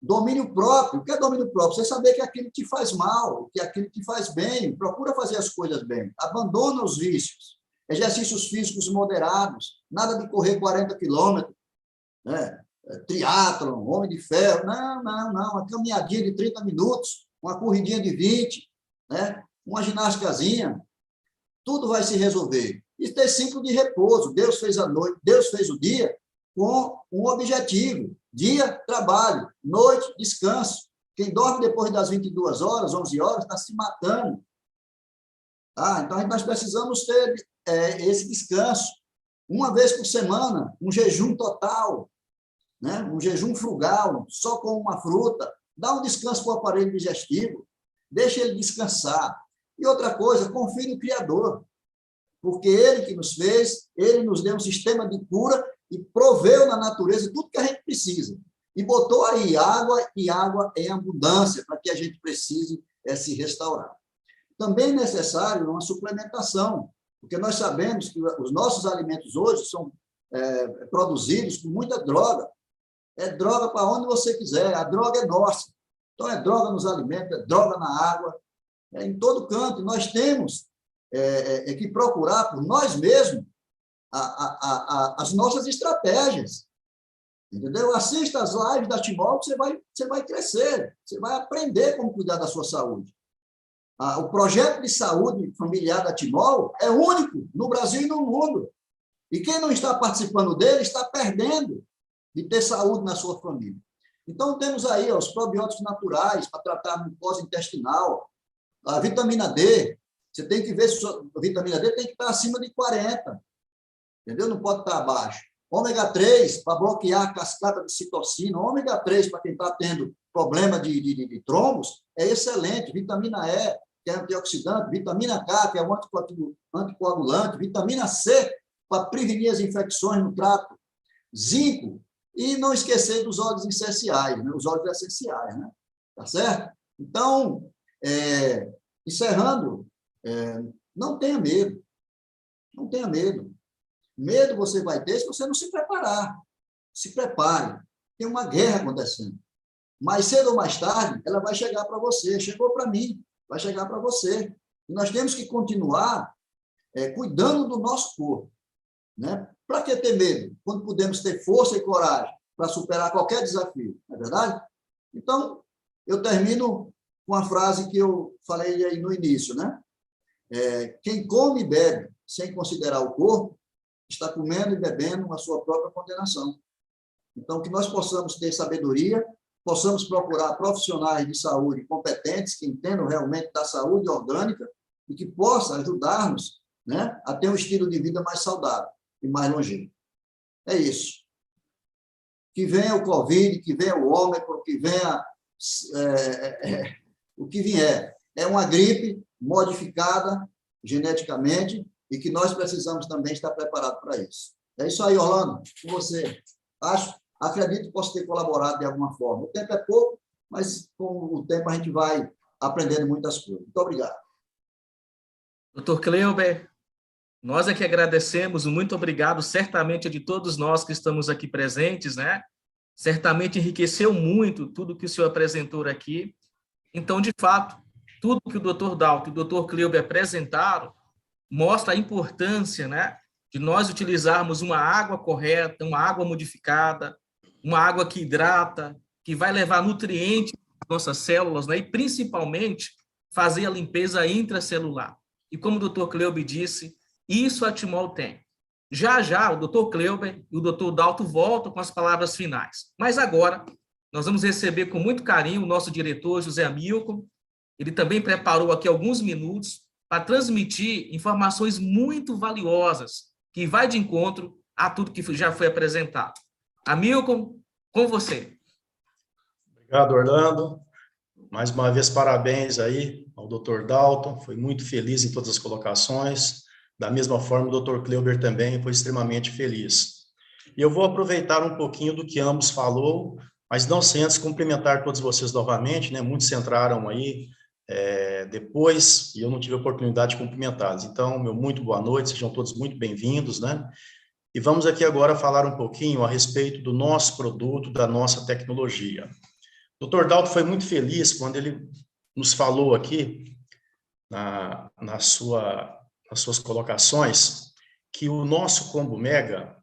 domínio próprio. O que é domínio próprio? Você saber que aquilo te faz mal, que aquilo te faz bem, procura fazer as coisas bem, abandona os vícios, exercícios físicos moderados, nada de correr 40 quilômetros, né? Triatlon, homem de ferro, não, uma caminhadinha de 30 minutos, uma corridinha de 20, né? Uma ginástica, tudo vai se resolver. E ter ciclo de repouso. Deus fez a noite, Deus fez o dia com um objetivo. Dia, trabalho, noite, descanso. Quem dorme depois das 22 horas, 11 horas, está se matando. Então, nós precisamos ter esse descanso. Uma vez por semana, um jejum total, né? Um jejum frugal, só com uma fruta. Dá um descanso para o aparelho digestivo. Deixa ele descansar. E outra coisa, confie no Criador. Porque ele que nos fez, ele nos deu um sistema de cura e proveu na natureza tudo que a gente precisa. E botou aí água e água em abundância para que a gente precise se restaurar. Também é necessário uma suplementação, porque nós sabemos que os nossos alimentos hoje são produzidos com muita droga. É droga para onde você quiser, a droga é nossa. Então, é droga nos alimentos, é droga na água, em todo canto. Nós temos que procurar por nós mesmos as nossas estratégias. Entendeu? Assista as lives da Timol, que você vai crescer, você vai aprender como cuidar da sua saúde. O projeto de saúde familiar da Timol é único no Brasil e no mundo. E quem não está participando dele está perdendo de ter saúde na sua família. Então, temos aí os probióticos naturais para tratar a mucosa intestinal, a vitamina D. Você tem que ver se a vitamina D tem que estar acima de 40. Entendeu? Não pode estar abaixo. Ômega 3 para bloquear a cascata de citocina, ômega 3 para quem está tendo problema de trombos, é excelente. Vitamina E, que é antioxidante, vitamina K, que é um anticoagulante, vitamina C, para prevenir as infecções no trato, zinco, e não esquecer dos óleos essenciais, né? Os óleos essenciais, né? Tá certo? Então, encerrando, não tenha medo. Não tenha medo. Medo você vai ter se você não se preparar. Se prepare. Tem uma guerra acontecendo. Mais cedo ou mais tarde, ela vai chegar para você. Chegou para mim, vai chegar para você. E nós temos que continuar cuidando do nosso corpo. Né? Para que ter medo? Quando podemos ter força e coragem para superar qualquer desafio. Não é verdade? Então, eu termino com a frase que eu falei aí no início, né? Quem come e bebe sem considerar o corpo, está comendo e bebendo a sua própria condenação. Então, que nós possamos ter sabedoria, possamos procurar profissionais de saúde competentes, que entendam realmente da saúde orgânica e que possam ajudar-nos, né, a ter um estilo de vida mais saudável e mais longevo. É isso. Que venha o Covid, que venha o Ômicron, que venha o que vier. É uma gripe modificada geneticamente e que nós precisamos também estar preparados para isso. É isso aí, Orlando. Com você. Acredito que posso ter colaborado de alguma forma. O tempo é pouco, mas com o tempo a gente vai aprendendo muitas coisas. Muito obrigado. Dr. Cleuber, nós é que agradecemos, muito obrigado, certamente de todos nós que estamos aqui presentes, né? Certamente enriqueceu muito tudo que o senhor apresentou aqui. Então, de fato, tudo que o Dr. Dalto e o Dr. Cleuber apresentaram mostra a importância, né, de nós utilizarmos uma água correta, uma água modificada, uma água que hidrata, que vai levar nutrientes às nossas células, né, e principalmente fazer a limpeza intracelular. E como o Dr. Cleuber disse, isso a Timol tem. Já já o Dr. Cleuber e o Dr. Dalto voltam com as palavras finais. Mas agora nós vamos receber com muito carinho o nosso diretor, José Hamilton. Ele também preparou aqui alguns minutos para transmitir informações muito valiosas, que vai de encontro a tudo que já foi apresentado. Hamilton, com você. Obrigado, Orlando. Mais uma vez, parabéns aí ao Dr. Dalton, foi muito feliz em todas as colocações. Da mesma forma, o Dr. Cleuber também foi extremamente feliz. E eu vou aproveitar um pouquinho do que ambos falou, mas não sem antes cumprimentar todos vocês novamente, né? Muitos entraram aí depois, e eu não tive a oportunidade de cumprimentá-los. Então, meu muito boa noite, sejam todos muito bem-vindos, né? E vamos aqui agora falar um pouquinho a respeito do nosso produto, da nossa tecnologia. O Dr. Dalton foi muito feliz quando ele nos falou aqui, nas suas colocações, que o nosso Combo Mega,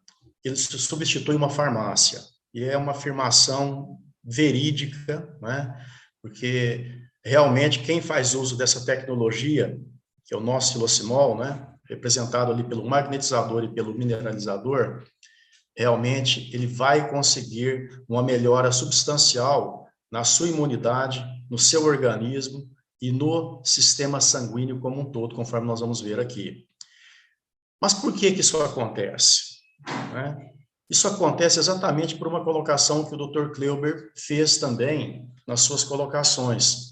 ele substitui uma farmácia, e é uma afirmação verídica, né? Porque realmente, quem faz uso dessa tecnologia, que é o nosso silocimol, né, representado ali pelo magnetizador e pelo mineralizador, realmente ele vai conseguir uma melhora substancial na sua imunidade, no seu organismo e no sistema sanguíneo como um todo, conforme nós vamos ver aqui. Mas por que isso acontece? Né? Isso acontece exatamente por uma colocação que o Dr. Cleuber fez também nas suas colocações.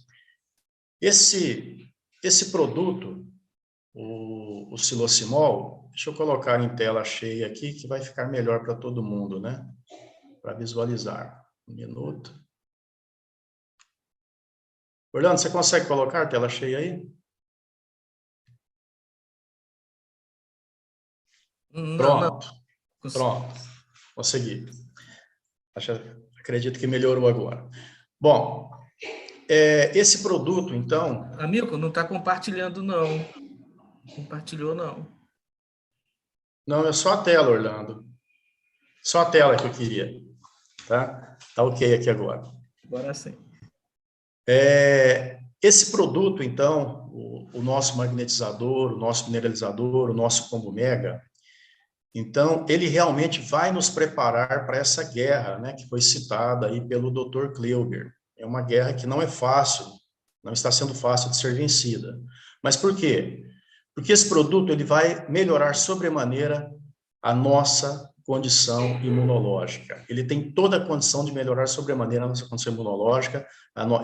Esse produto, o silocimol, deixa eu colocar em tela cheia aqui, que vai ficar melhor para todo mundo, né? Para visualizar. Um minuto. Orlando, você consegue colocar a tela cheia aí? Pronto. Pronto. Consegui. Acredito que melhorou agora. Bom, esse produto, então... Amigo, não está compartilhando, não. Compartilhou, não. Não, é só a tela, Orlando. Só a tela que eu queria. Tá? Tá ok aqui agora. Agora sim. Esse produto, então, o nosso magnetizador, o nosso mineralizador, o nosso Combo Mega, então, ele realmente vai nos preparar para essa guerra, né, que foi citada aí pelo Dr. Cleuber. É uma guerra que não é fácil, não está sendo fácil de ser vencida. Mas por quê? Porque esse produto ele vai melhorar sobremaneira a nossa condição imunológica. Ele tem toda a condição de melhorar sobremaneira a nossa condição imunológica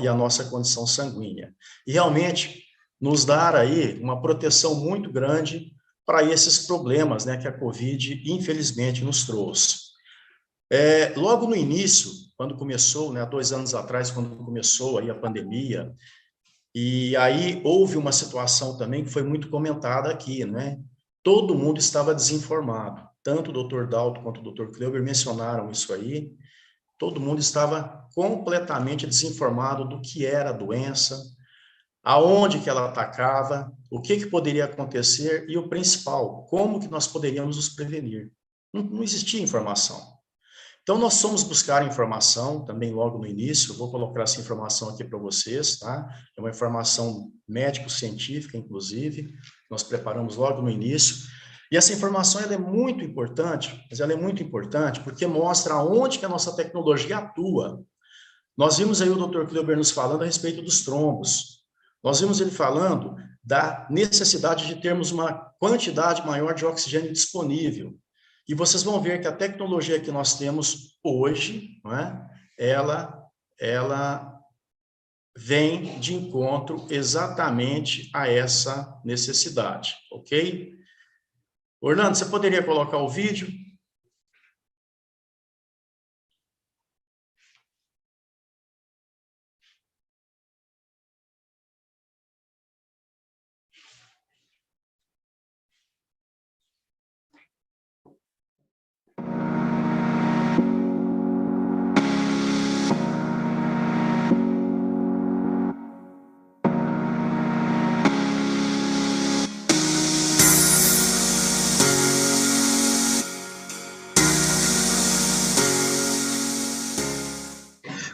e a nossa condição sanguínea. E realmente nos dar aí uma proteção muito grande para esses problemas, né, que a Covid, infelizmente, nos trouxe. Logo no início, quando começou, né, há 2 anos atrás, quando começou aí a pandemia, e aí houve uma situação também que foi muito comentada aqui, né? Todo mundo estava desinformado, tanto o Dr. Dalto quanto o Dr. Kleuber mencionaram isso aí, todo mundo estava completamente desinformado do que era a doença, aonde que ela atacava, o que poderia acontecer e o principal, como que nós poderíamos nos prevenir. Não existia informação. Então, nós fomos buscar informação também logo no início, eu vou colocar essa informação aqui para vocês, tá? É uma informação médico-científica, inclusive, nós preparamos logo no início, e essa informação ela é muito importante, mas ela é muito importante porque mostra aonde que a nossa tecnologia atua. Nós vimos aí o Dr. Kleuber nos falando a respeito dos trombos, nós vimos ele falando da necessidade de termos uma quantidade maior de oxigênio disponível. E vocês vão ver que a tecnologia que nós temos hoje, não é? ela vem de encontro exatamente a essa necessidade, ok? Orlando, você poderia colocar o vídeo?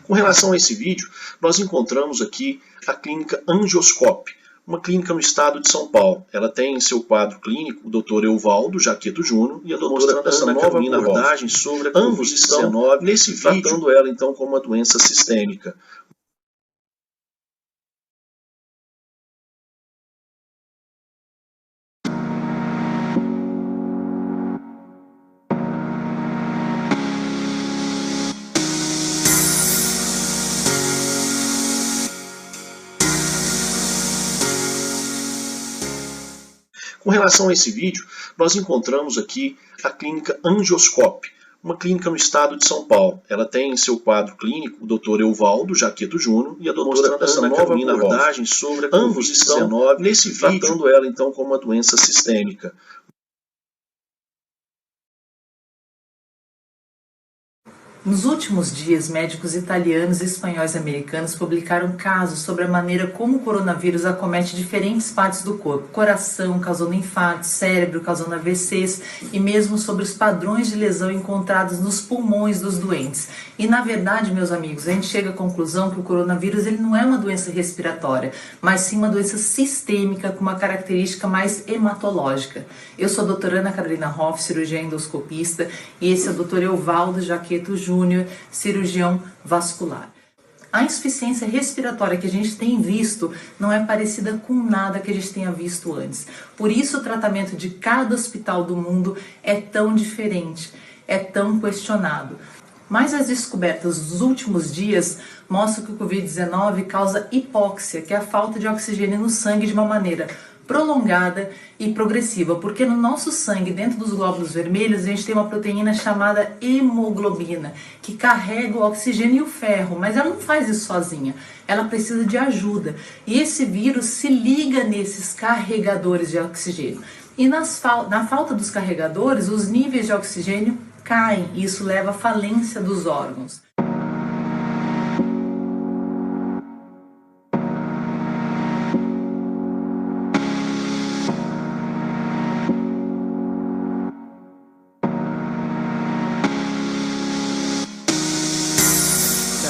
Com relação a esse vídeo, nós encontramos aqui a clínica Angioscope, uma clínica no estado de São Paulo. Ela tem em seu quadro clínico o Dr. Euvaldo Jaqueto Júnior e a doutora Ana Carolina abordagem sobre a Covid-19, nesse vídeo, tratando ela então como uma doença sistêmica. Com relação a esse vídeo, nós encontramos aqui a clínica Angioscope, uma clínica no estado de São Paulo. Ela tem em seu quadro clínico o Dr. Euvaldo Jaqueto Júnior e a doutora Ana Carolina abordagem sobre a Covid-19, nesse vídeo, tratando ela então como uma doença sistêmica. Nos últimos dias, médicos italianos, espanhóis e americanos publicaram casos sobre a maneira como o coronavírus acomete diferentes partes do corpo, coração, causando infartos, cérebro, causando AVCs e mesmo sobre os padrões de lesão encontrados nos pulmões dos doentes. E na verdade, meus amigos, a gente chega à conclusão que o coronavírus ele não é uma doença respiratória, mas sim uma doença sistêmica com uma característica mais hematológica. Eu sou a doutora Ana Carolina Hoff, cirurgiã endoscopista, e esse é o Dr. Euvaldo Jaqueto Júnior, cirurgião vascular. A insuficiência respiratória que a gente tem visto não é parecida com nada que a gente tenha visto antes. Por isso o tratamento de cada hospital do mundo é tão diferente, é tão questionado. Mas as descobertas dos últimos dias mostram que o Covid-19 causa hipóxia, que é a falta de oxigênio no sangue de uma maneira prolongada e progressiva, porque no nosso sangue, dentro dos glóbulos vermelhos, a gente tem uma proteína chamada hemoglobina, que carrega o oxigênio e o ferro, mas ela não faz isso sozinha, ela precisa de ajuda. E esse vírus se liga nesses carregadores de oxigênio. E na falta dos carregadores, os níveis de oxigênio caem, e isso leva à falência dos órgãos.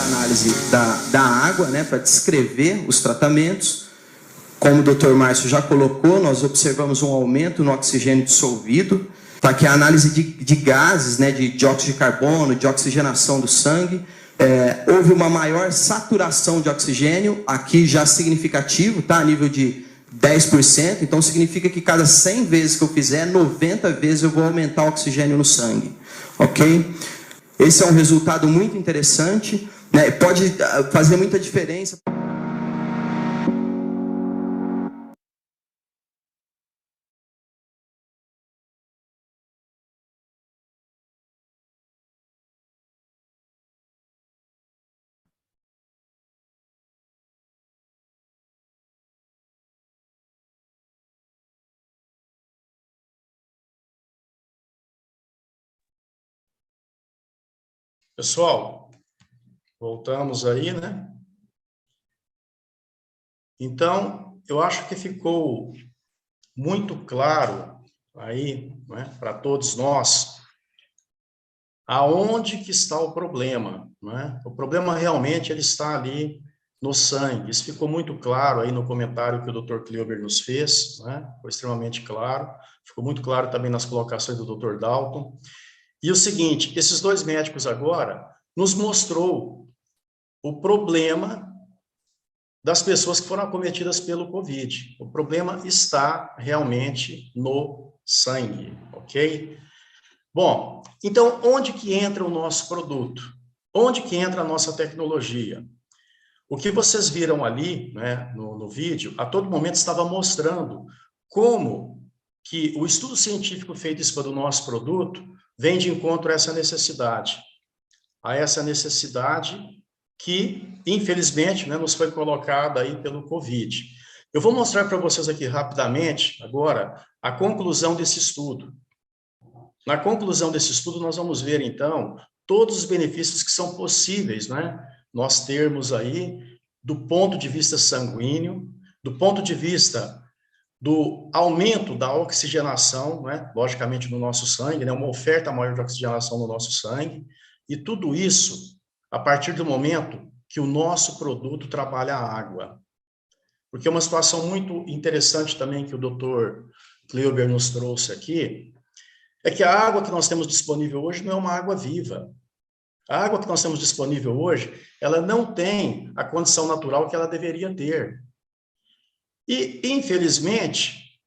Análise da água, né, para descrever os tratamentos. Como o Dr. Márcio já colocou, nós observamos um aumento no oxigênio dissolvido. Tá aqui a análise de gases, né, de dióxido de carbono, de oxigenação do sangue. Houve uma maior saturação de oxigênio, aqui já significativo, tá, a nível de 10%. Então significa que cada 100 vezes que eu fizer, 90 vezes eu vou aumentar o oxigênio no sangue. ok? Esse é um resultado muito interessante, né? Pode fazer muita diferença. Pessoal, voltamos aí, né? Então, eu acho que ficou muito claro aí, né, para todos nós, aonde que está o problema, né? O problema realmente ele está ali no sangue. Isso ficou muito claro aí no comentário que o Dr. Kleber nos fez, né? Foi extremamente claro. Ficou muito claro também nas colocações do Dr. Dalton. E o seguinte, esses dois médicos agora nos mostrou o problema das pessoas que foram acometidas pelo Covid. O problema está realmente no sangue, ok? Bom, então, onde que entra o nosso produto? Onde que entra a nossa tecnologia? O que vocês viram ali, né, no vídeo, a todo momento estava mostrando como que o estudo científico feito em cima do nosso produto vem de encontro a essa necessidade. A essa necessidade que, infelizmente, né, nos foi colocada aí pelo Covid. Eu vou mostrar para vocês aqui rapidamente, agora, a conclusão desse estudo. Na conclusão desse estudo, nós vamos ver, então, todos os benefícios que são possíveis, né, nós termos aí, do ponto de vista sanguíneo, do ponto de vista do aumento da oxigenação, né, logicamente no nosso sangue, né, uma oferta maior de oxigenação no nosso sangue, e tudo isso a partir do momento que o nosso produto trabalha a água. Porque uma situação muito interessante também que o Dr. Kleber nos trouxe aqui, é que a água que nós temos disponível hoje não é uma água viva. A água que nós temos disponível hoje, ela não tem a condição natural que ela deveria ter. E, infelizmente,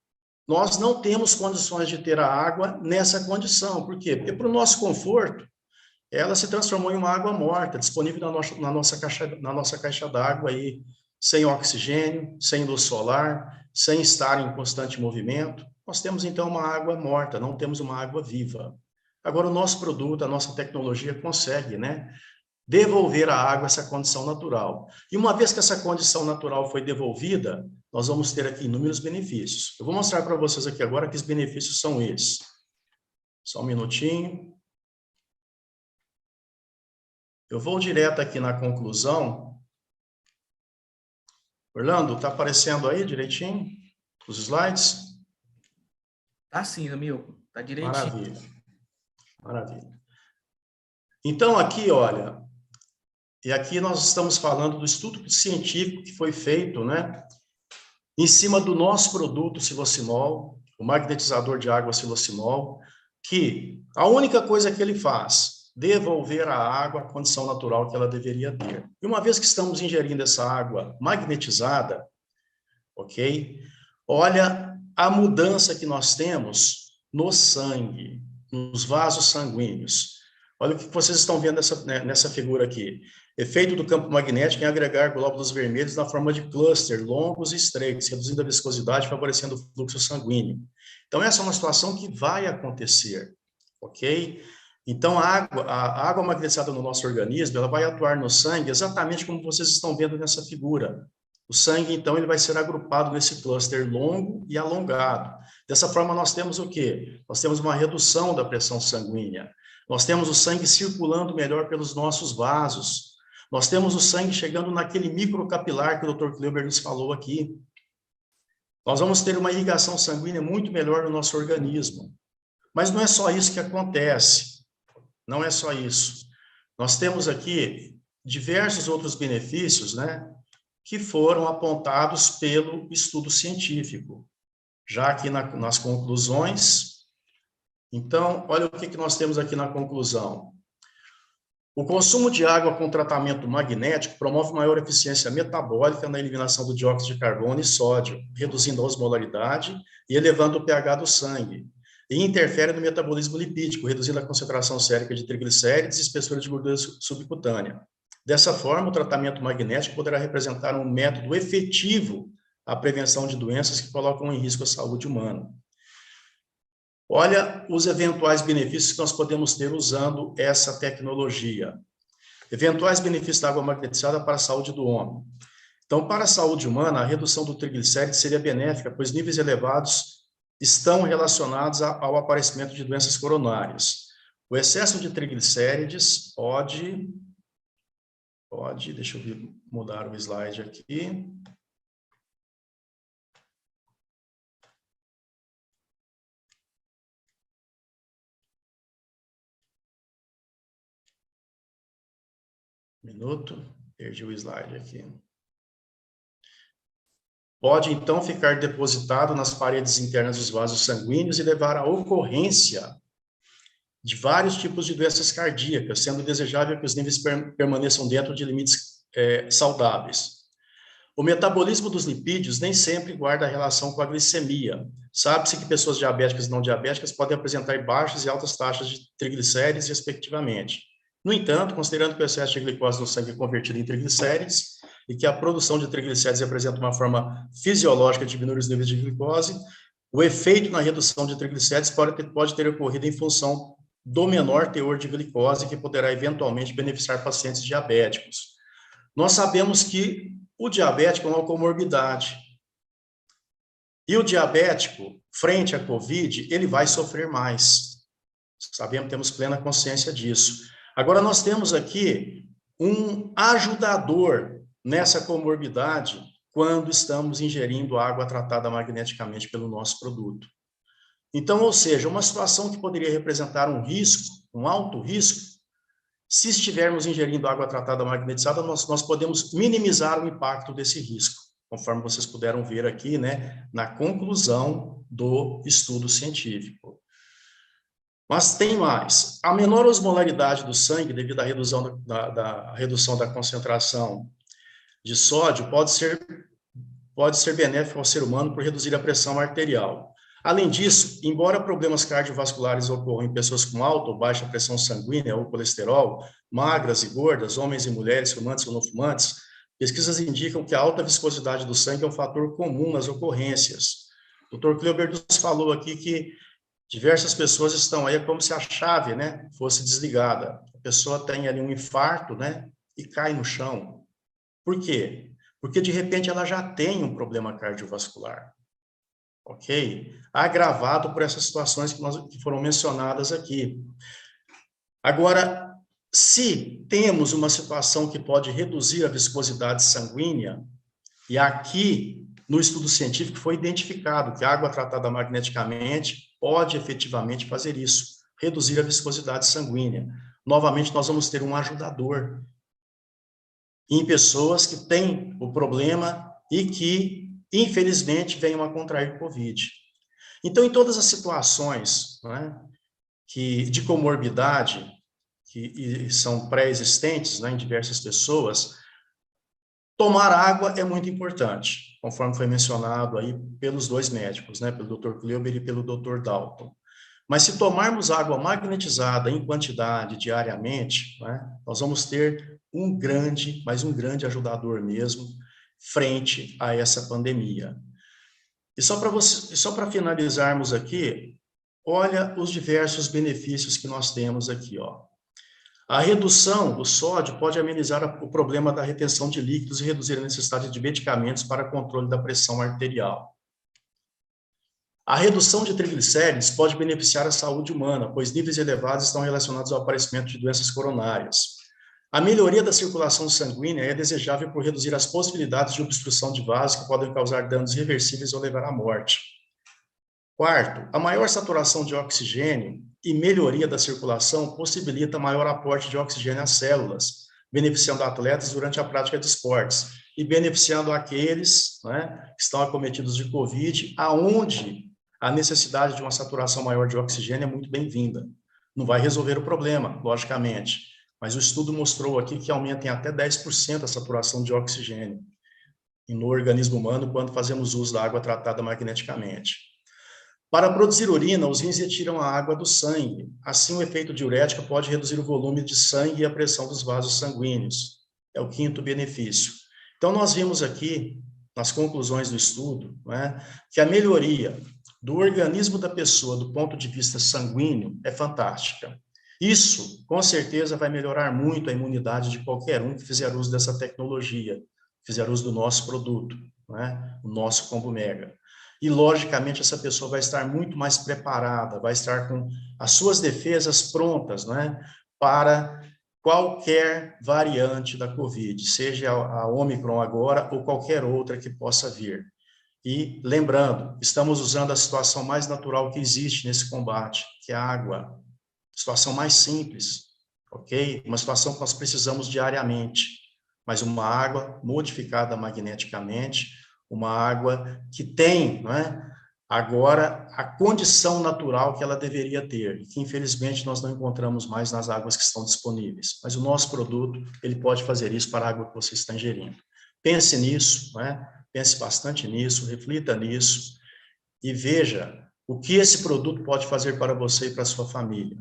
nós não temos condições de ter a água nessa condição. Por quê? Porque, para o nosso conforto, ela se transformou em uma água morta, disponível na nossa caixa d'água, aí, sem oxigênio, sem luz solar, sem estar em constante movimento. Nós temos, então, uma água morta, não temos uma água viva. Agora, o nosso produto, a nossa tecnologia consegue, né, devolver à água essa condição natural. E uma vez que essa condição natural foi devolvida, nós vamos ter aqui inúmeros benefícios. Eu vou mostrar para vocês aqui agora que os benefícios são esses. Só um minutinho. Eu vou direto aqui na conclusão. Orlando, está aparecendo aí direitinho os slides? Tá sim, amigo. Tá direitinho. Maravilha. Maravilha. Então, aqui, olha, e aqui nós estamos falando do estudo científico que foi feito, né, em cima do nosso produto silocinol, o magnetizador de água silocinol, que a única coisa que ele faz, devolver à água a condição natural que ela deveria ter. E uma vez que estamos ingerindo essa água magnetizada, ok? Olha a mudança que nós temos no sangue, nos vasos sanguíneos. Olha o que vocês estão vendo nessa figura aqui. Efeito do campo magnético em agregar glóbulos vermelhos na forma de cluster, longos e estreitos, reduzindo a viscosidade, favorecendo o fluxo sanguíneo. Então, essa é uma situação que vai acontecer, ok? Então, a água magnetizada no nosso organismo, ela vai atuar no sangue exatamente como vocês estão vendo nessa figura. O sangue, então, ele vai ser agrupado nesse cluster longo e alongado. Dessa forma, nós temos o quê? Nós temos uma redução da pressão sanguínea. Nós temos o sangue circulando melhor pelos nossos vasos. Nós temos o sangue chegando naquele microcapilar que o Dr. Kleber nos falou aqui. Nós vamos ter uma irrigação sanguínea muito melhor no nosso organismo. Mas não é só isso que acontece. Não é só isso. Nós temos aqui diversos outros benefícios, né, que foram apontados pelo estudo científico. Já aqui nas conclusões. Então, olha o que nós temos aqui na conclusão. O consumo de água com tratamento magnético promove maior eficiência metabólica na eliminação do dióxido de carbono e sódio, reduzindo a osmolaridade e elevando o pH do sangue. e interfere no metabolismo lipídico, reduzindo a concentração sérica de triglicérides e espessura de gordura subcutânea. Dessa forma, o tratamento magnético poderá representar um método efetivo à prevenção de doenças que colocam em risco a saúde humana. Olha os eventuais benefícios que nós podemos ter usando essa tecnologia. Eventuais benefícios da água magnetizada para a saúde do homem. Então, para a saúde humana, a redução do triglicérides seria benéfica, pois níveis elevados estão relacionados ao aparecimento de doenças coronárias. O excesso de triglicérides pode, deixa eu mudar o slide aqui. Minuto, perdi o slide aqui. Pode, então, ficar depositado nas paredes internas dos vasos sanguíneos e levar à ocorrência de vários tipos de doenças cardíacas, sendo desejável que os níveis permaneçam dentro de limites saudáveis. O metabolismo dos lipídios nem sempre guarda relação com a glicemia. Sabe-se que pessoas diabéticas e não diabéticas podem apresentar baixas e altas taxas de triglicérides, respectivamente. No entanto, considerando que o excesso de glicose no sangue é convertido em triglicérides e que a produção de triglicérides representa uma forma fisiológica de diminuir os níveis de glicose, o efeito na redução de triglicérides pode ter ocorrido em função do menor teor de glicose, que poderá eventualmente beneficiar pacientes diabéticos. Nós sabemos que o diabético é uma comorbidade. E o diabético, frente à COVID, ele vai sofrer mais. Sabemos, temos plena consciência disso. Agora, nós temos aqui um ajudador nessa comorbidade quando estamos ingerindo água tratada magneticamente pelo nosso produto. Então, ou seja, uma situação que poderia representar um risco, um alto risco, se estivermos ingerindo água tratada magnetizada, nós podemos minimizar o impacto desse risco, conforme vocês puderam ver aqui, né, na conclusão do estudo científico. Mas tem mais. A menor osmolaridade do sangue, devido à redução da concentração de sódio, pode ser benéfica ao ser humano por reduzir a pressão arterial. Além disso, embora problemas cardiovasculares ocorram em pessoas com alta ou baixa pressão sanguínea ou colesterol, magras e gordas, homens e mulheres, fumantes ou não fumantes, pesquisas indicam que a alta viscosidade do sangue é um fator comum nas ocorrências. O Dr. Kleuber nos falou aqui que diversas pessoas estão aí, é como se a chave, né, fosse desligada. A pessoa tem ali um infarto, né, e cai no chão. Por quê? Porque, de repente, ela já tem um problema cardiovascular. Ok? Agravado por essas situações que foram mencionadas aqui. Agora, se temos uma situação que pode reduzir a viscosidade sanguínea, e aqui, no estudo científico, foi identificado que a água tratada magneticamente pode efetivamente fazer isso, reduzir a viscosidade sanguínea. Novamente, nós vamos ter um ajudador em pessoas que têm o problema e que, infelizmente, venham a contrair COVID. Então, em todas as situações, né, de comorbidade, que são pré-existentes, né, em diversas pessoas, tomar água é muito importante, conforme foi mencionado aí pelos dois médicos, né, pelo Dr. Kleuber e pelo Dr. Dalton. Mas se tomarmos água magnetizada em quantidade diariamente, né, nós vamos ter um grande ajudador mesmo, frente a essa pandemia. E só para finalizarmos aqui, olha os diversos benefícios que nós temos aqui, ó. A redução do sódio pode amenizar o problema da retenção de líquidos e reduzir a necessidade de medicamentos para controle da pressão arterial. A redução de triglicérides pode beneficiar a saúde humana, pois níveis elevados estão relacionados ao aparecimento de doenças coronárias. A melhoria da circulação sanguínea é desejável por reduzir as possibilidades de obstrução de vasos que podem causar danos irreversíveis ou levar à morte. Quarto, a maior saturação de oxigênio e melhoria da circulação possibilita maior aporte de oxigênio às células, beneficiando atletas durante a prática de esportes e beneficiando aqueles, né, que estão acometidos de COVID, aonde a necessidade de uma saturação maior de oxigênio é muito bem-vinda. Não vai resolver o problema, logicamente, mas o estudo mostrou aqui que aumenta em até 10% a saturação de oxigênio no organismo humano quando fazemos uso da água tratada magneticamente. Para produzir urina, os rins retiram a água do sangue. Assim, o efeito diurético pode reduzir o volume de sangue e a pressão dos vasos sanguíneos. É o quinto benefício. Então, nós vimos aqui, nas conclusões do estudo, né, que a melhoria do organismo da pessoa do ponto de vista sanguíneo é fantástica. Isso, com certeza, vai melhorar muito a imunidade de qualquer um que fizer uso dessa tecnologia, fizer uso do nosso produto, né, o nosso Combo Mega. E, logicamente, essa pessoa vai estar muito mais preparada, vai estar com as suas defesas prontas, né, para qualquer variante da Covid, seja a Omicron agora ou qualquer outra que possa vir. E, lembrando, estamos usando a situação mais natural que existe nesse combate, que é a água. Situação mais simples, ok? Uma situação que nós precisamos diariamente, mas uma água modificada magneticamente, uma água que tem, não é, agora a condição natural que ela deveria ter, e que infelizmente nós não encontramos mais nas águas que estão disponíveis. Mas o nosso produto, ele pode fazer isso para a água que você está ingerindo. Pense nisso, não é? Pense bastante nisso, reflita nisso, e veja o que esse produto pode fazer para você e para a sua família.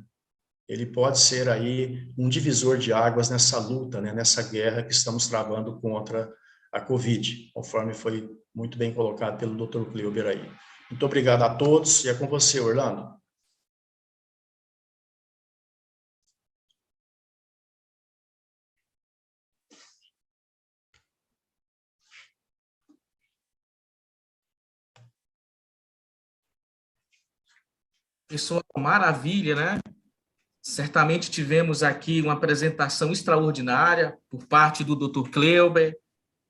Ele pode ser aí um divisor de águas nessa luta, né, nessa guerra que estamos travando contra a Covid, conforme foi muito bem colocado pelo Dr. Kleuber aí. Muito obrigado a todos, e é com você, Orlando. Pessoal, maravilha, né? Certamente tivemos aqui uma apresentação extraordinária por parte do Dr. Kleuber,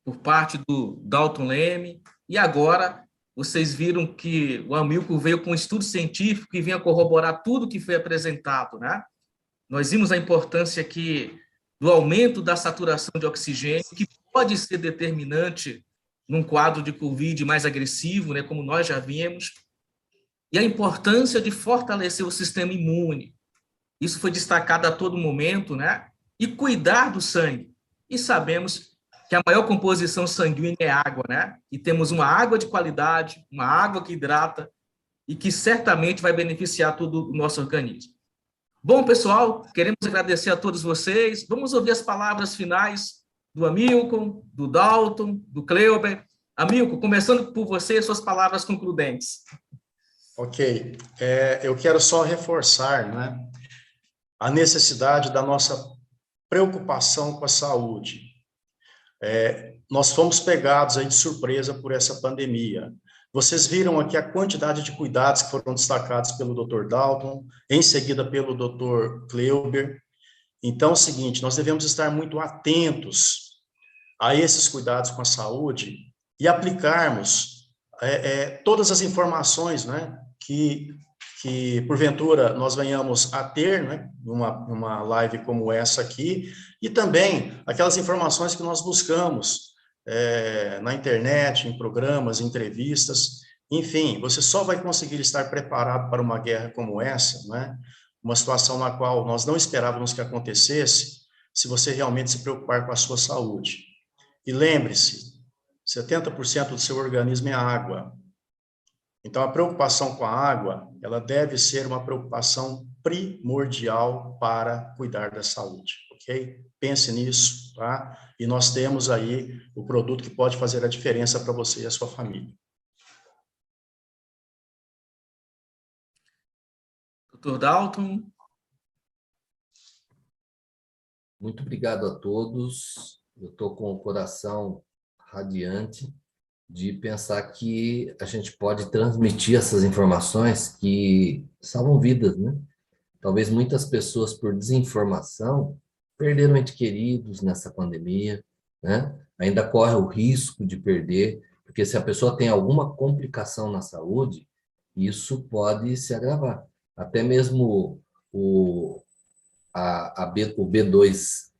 por parte do Dalton Leme, e agora vocês viram que o Amilcar veio com um estudo científico e vinha corroborar tudo que foi apresentado, né? Nós vimos a importância aqui do aumento da saturação de oxigênio, que pode ser determinante num quadro de Covid mais agressivo, né, como nós já vimos, e a importância de fortalecer o sistema imune. Isso foi destacado a todo momento, né? E cuidar do sangue. E sabemos que a maior composição sanguínea é água, né? E temos uma água de qualidade, uma água que hidrata e que certamente vai beneficiar todo o nosso organismo. Bom, pessoal, queremos agradecer a todos vocês. Vamos ouvir as palavras finais do Amilcar, do Dalton, do Kleuber. Amilcar, começando por você, suas palavras concludentes. Ok. Eu quero só reforçar, né, a necessidade da nossa preocupação com a saúde. Nós fomos pegados aí de surpresa por essa pandemia. Vocês viram aqui a quantidade de cuidados que foram destacados pelo Dr. Dalton, em seguida pelo Dr. Kleuber. Então, é o seguinte, nós devemos estar muito atentos a esses cuidados com a saúde e aplicarmos todas as informações, né, que porventura nós venhamos a ter, né, numa live como essa aqui, e também aquelas informações que nós buscamos na internet, em programas, em entrevistas, enfim, você só vai conseguir estar preparado para uma guerra como essa, né, uma situação na qual nós não esperávamos que acontecesse, se você realmente se preocupar com a sua saúde. E lembre-se, 70% do seu organismo é água. Então, a preocupação com a água, ela deve ser uma preocupação primordial para cuidar da saúde, ok? Pense nisso, tá? E nós temos aí o produto que pode fazer a diferença para você e a sua família. Dr. Dalton. Muito obrigado a todos. Eu estou com o coração radiante de pensar que a gente pode transmitir essas informações que salvam vidas, né? Talvez muitas pessoas, por desinformação, perderam entes queridos nessa pandemia, né? Ainda corre o risco de perder, porque se a pessoa tem alguma complicação na saúde, isso pode se agravar. Até mesmo o B2,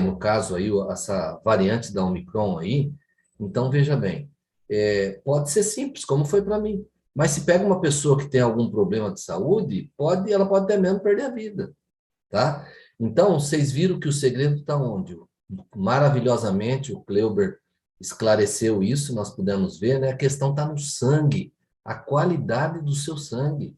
no caso aí, essa variante da Omicron aí, então veja bem, pode ser simples, como foi para mim, mas se pega uma pessoa que tem algum problema de saúde, ela pode até mesmo perder a vida, tá? Então, vocês viram que o segredo está onde? Maravilhosamente, o Kleuber esclareceu isso, nós pudemos ver, né? A questão está no sangue, a qualidade do seu sangue.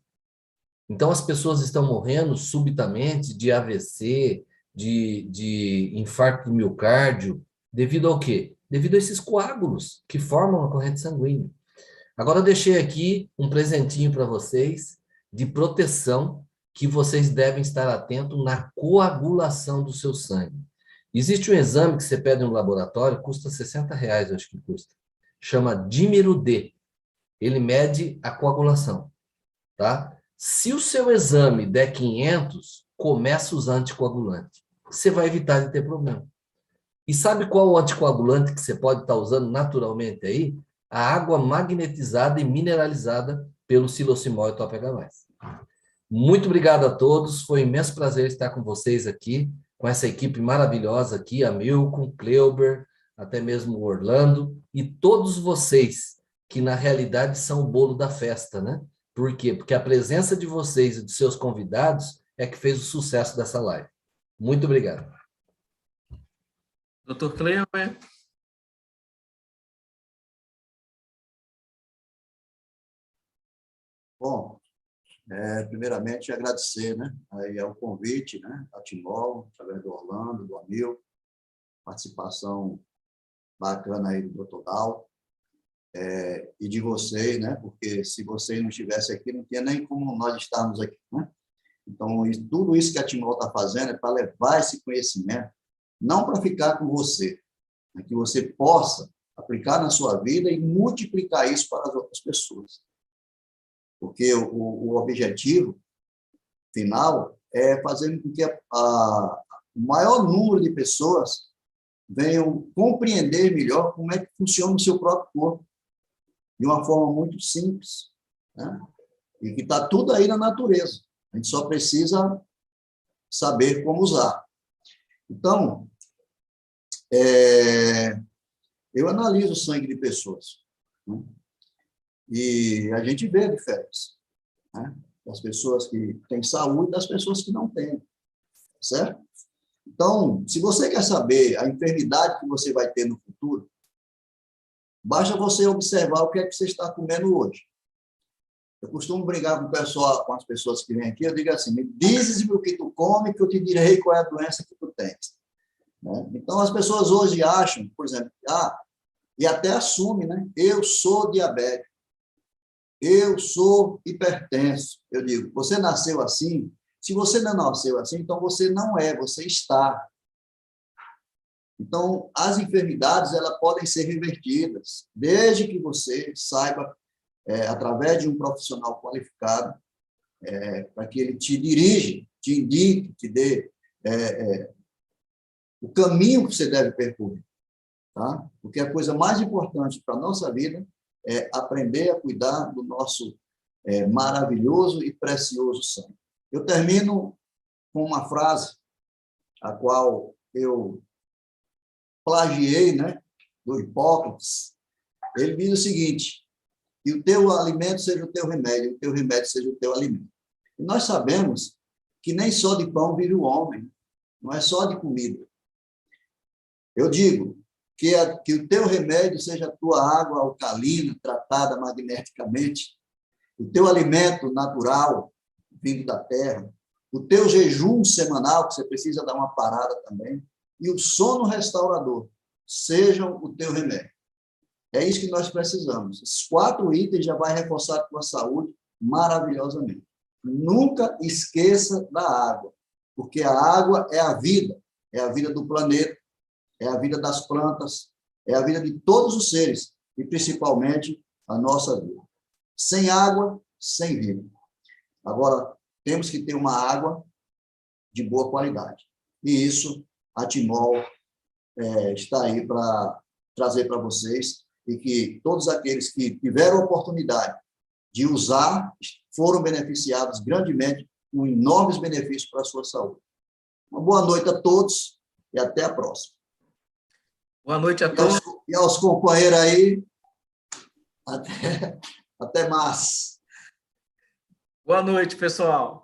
Então, as pessoas estão morrendo subitamente de AVC, de infarto do miocárdio, devido ao quê? Devido a esses coágulos que formam a corrente sanguínea. Agora, eu deixei aqui um presentinho para vocês de proteção que vocês devem estar atentos na coagulação do seu sangue. Existe um exame que você pede no laboratório, custa R$60, acho que custa. Chama dímero D. Ele mede a coagulação, tá? Se o seu exame der 500, começa a usar anticoagulante. Você vai evitar de ter problema. E sabe qual o anticoagulante que você pode estar usando naturalmente aí? A água magnetizada e mineralizada pelo Psilocimol e Top H+. Muito obrigado a todos, foi um imenso prazer estar com vocês aqui, com essa equipe maravilhosa aqui, a Milton, Cleuber, até mesmo o Orlando, e todos vocês, que na realidade são o bolo da festa, né? Por quê? Porque a presença de vocês e de seus convidados é que fez o sucesso dessa live. Muito obrigado. Dr. Cleuber. Bom, primeiramente agradecer, né, aí ao convite, né, a Timol, através do Orlando, do Amil, participação bacana aí do Dr. Dal, e de vocês, né, porque se vocês não estivessem aqui, não tinha nem como nós estarmos aqui, né? Então, tudo isso que a Timol está fazendo é para levar esse conhecimento, não para ficar com você, né, que você possa aplicar na sua vida e multiplicar isso para as outras pessoas. Porque o objetivo final é fazer com que o maior número de pessoas venham compreender melhor como é que funciona o seu próprio corpo, de uma forma muito simples, né? E que está tudo aí na natureza. A gente só precisa saber como usar. Então, eu analiso o sangue de pessoas, né? E a gente vê a diferença, né, das pessoas que têm saúde e das pessoas que não têm, certo? Então, se você quer saber a enfermidade que você vai ter no futuro, basta você observar o que é que você está comendo hoje. Eu costumo brigar com o pessoal, com as pessoas que vêm aqui, eu digo assim, me dizes o que tu come, que eu te direi qual é a doença que tu tens. Né? Então, as pessoas hoje acham, por exemplo, e até assumem, né? Eu sou diabético. Eu sou hipertenso. Eu digo, você nasceu assim? Se você não nasceu assim, então você não é, você está. Então, as enfermidades, elas podem ser revertidas, desde que você saiba, através de um profissional qualificado, para que ele te dirija, te indique, te dê o caminho que você deve percorrer. Tá? Porque a coisa mais importante para a nossa vida é aprender a cuidar do nosso maravilhoso e precioso sangue. Eu termino com uma frase, a qual eu plagiei, né, do Hipócrates. Ele diz o seguinte, que o teu alimento seja o teu remédio, o teu remédio seja o teu alimento. E nós sabemos que nem só de pão vive o homem, não é só de comida. Eu digo, que o teu remédio seja a tua água alcalina, tratada magneticamente, o teu alimento natural, vindo da terra, o teu jejum semanal, que você precisa dar uma parada também, e o sono restaurador, sejam o teu remédio. É isso que nós precisamos. Esses 4 itens já vai reforçar a tua saúde maravilhosamente. Nunca esqueça da água, porque a água é a vida do planeta, é a vida das plantas, é a vida de todos os seres, e principalmente a nossa vida. Sem água, sem vida. Agora, temos que ter uma água de boa qualidade. E isso, a Timol está aí para trazer para vocês, e que todos aqueles que tiveram a oportunidade de usar foram beneficiados grandemente, com enormes benefícios para a sua saúde. Uma boa noite a todos e até a próxima. Boa noite a todos. E aos companheiros aí, até mais. Boa noite, pessoal.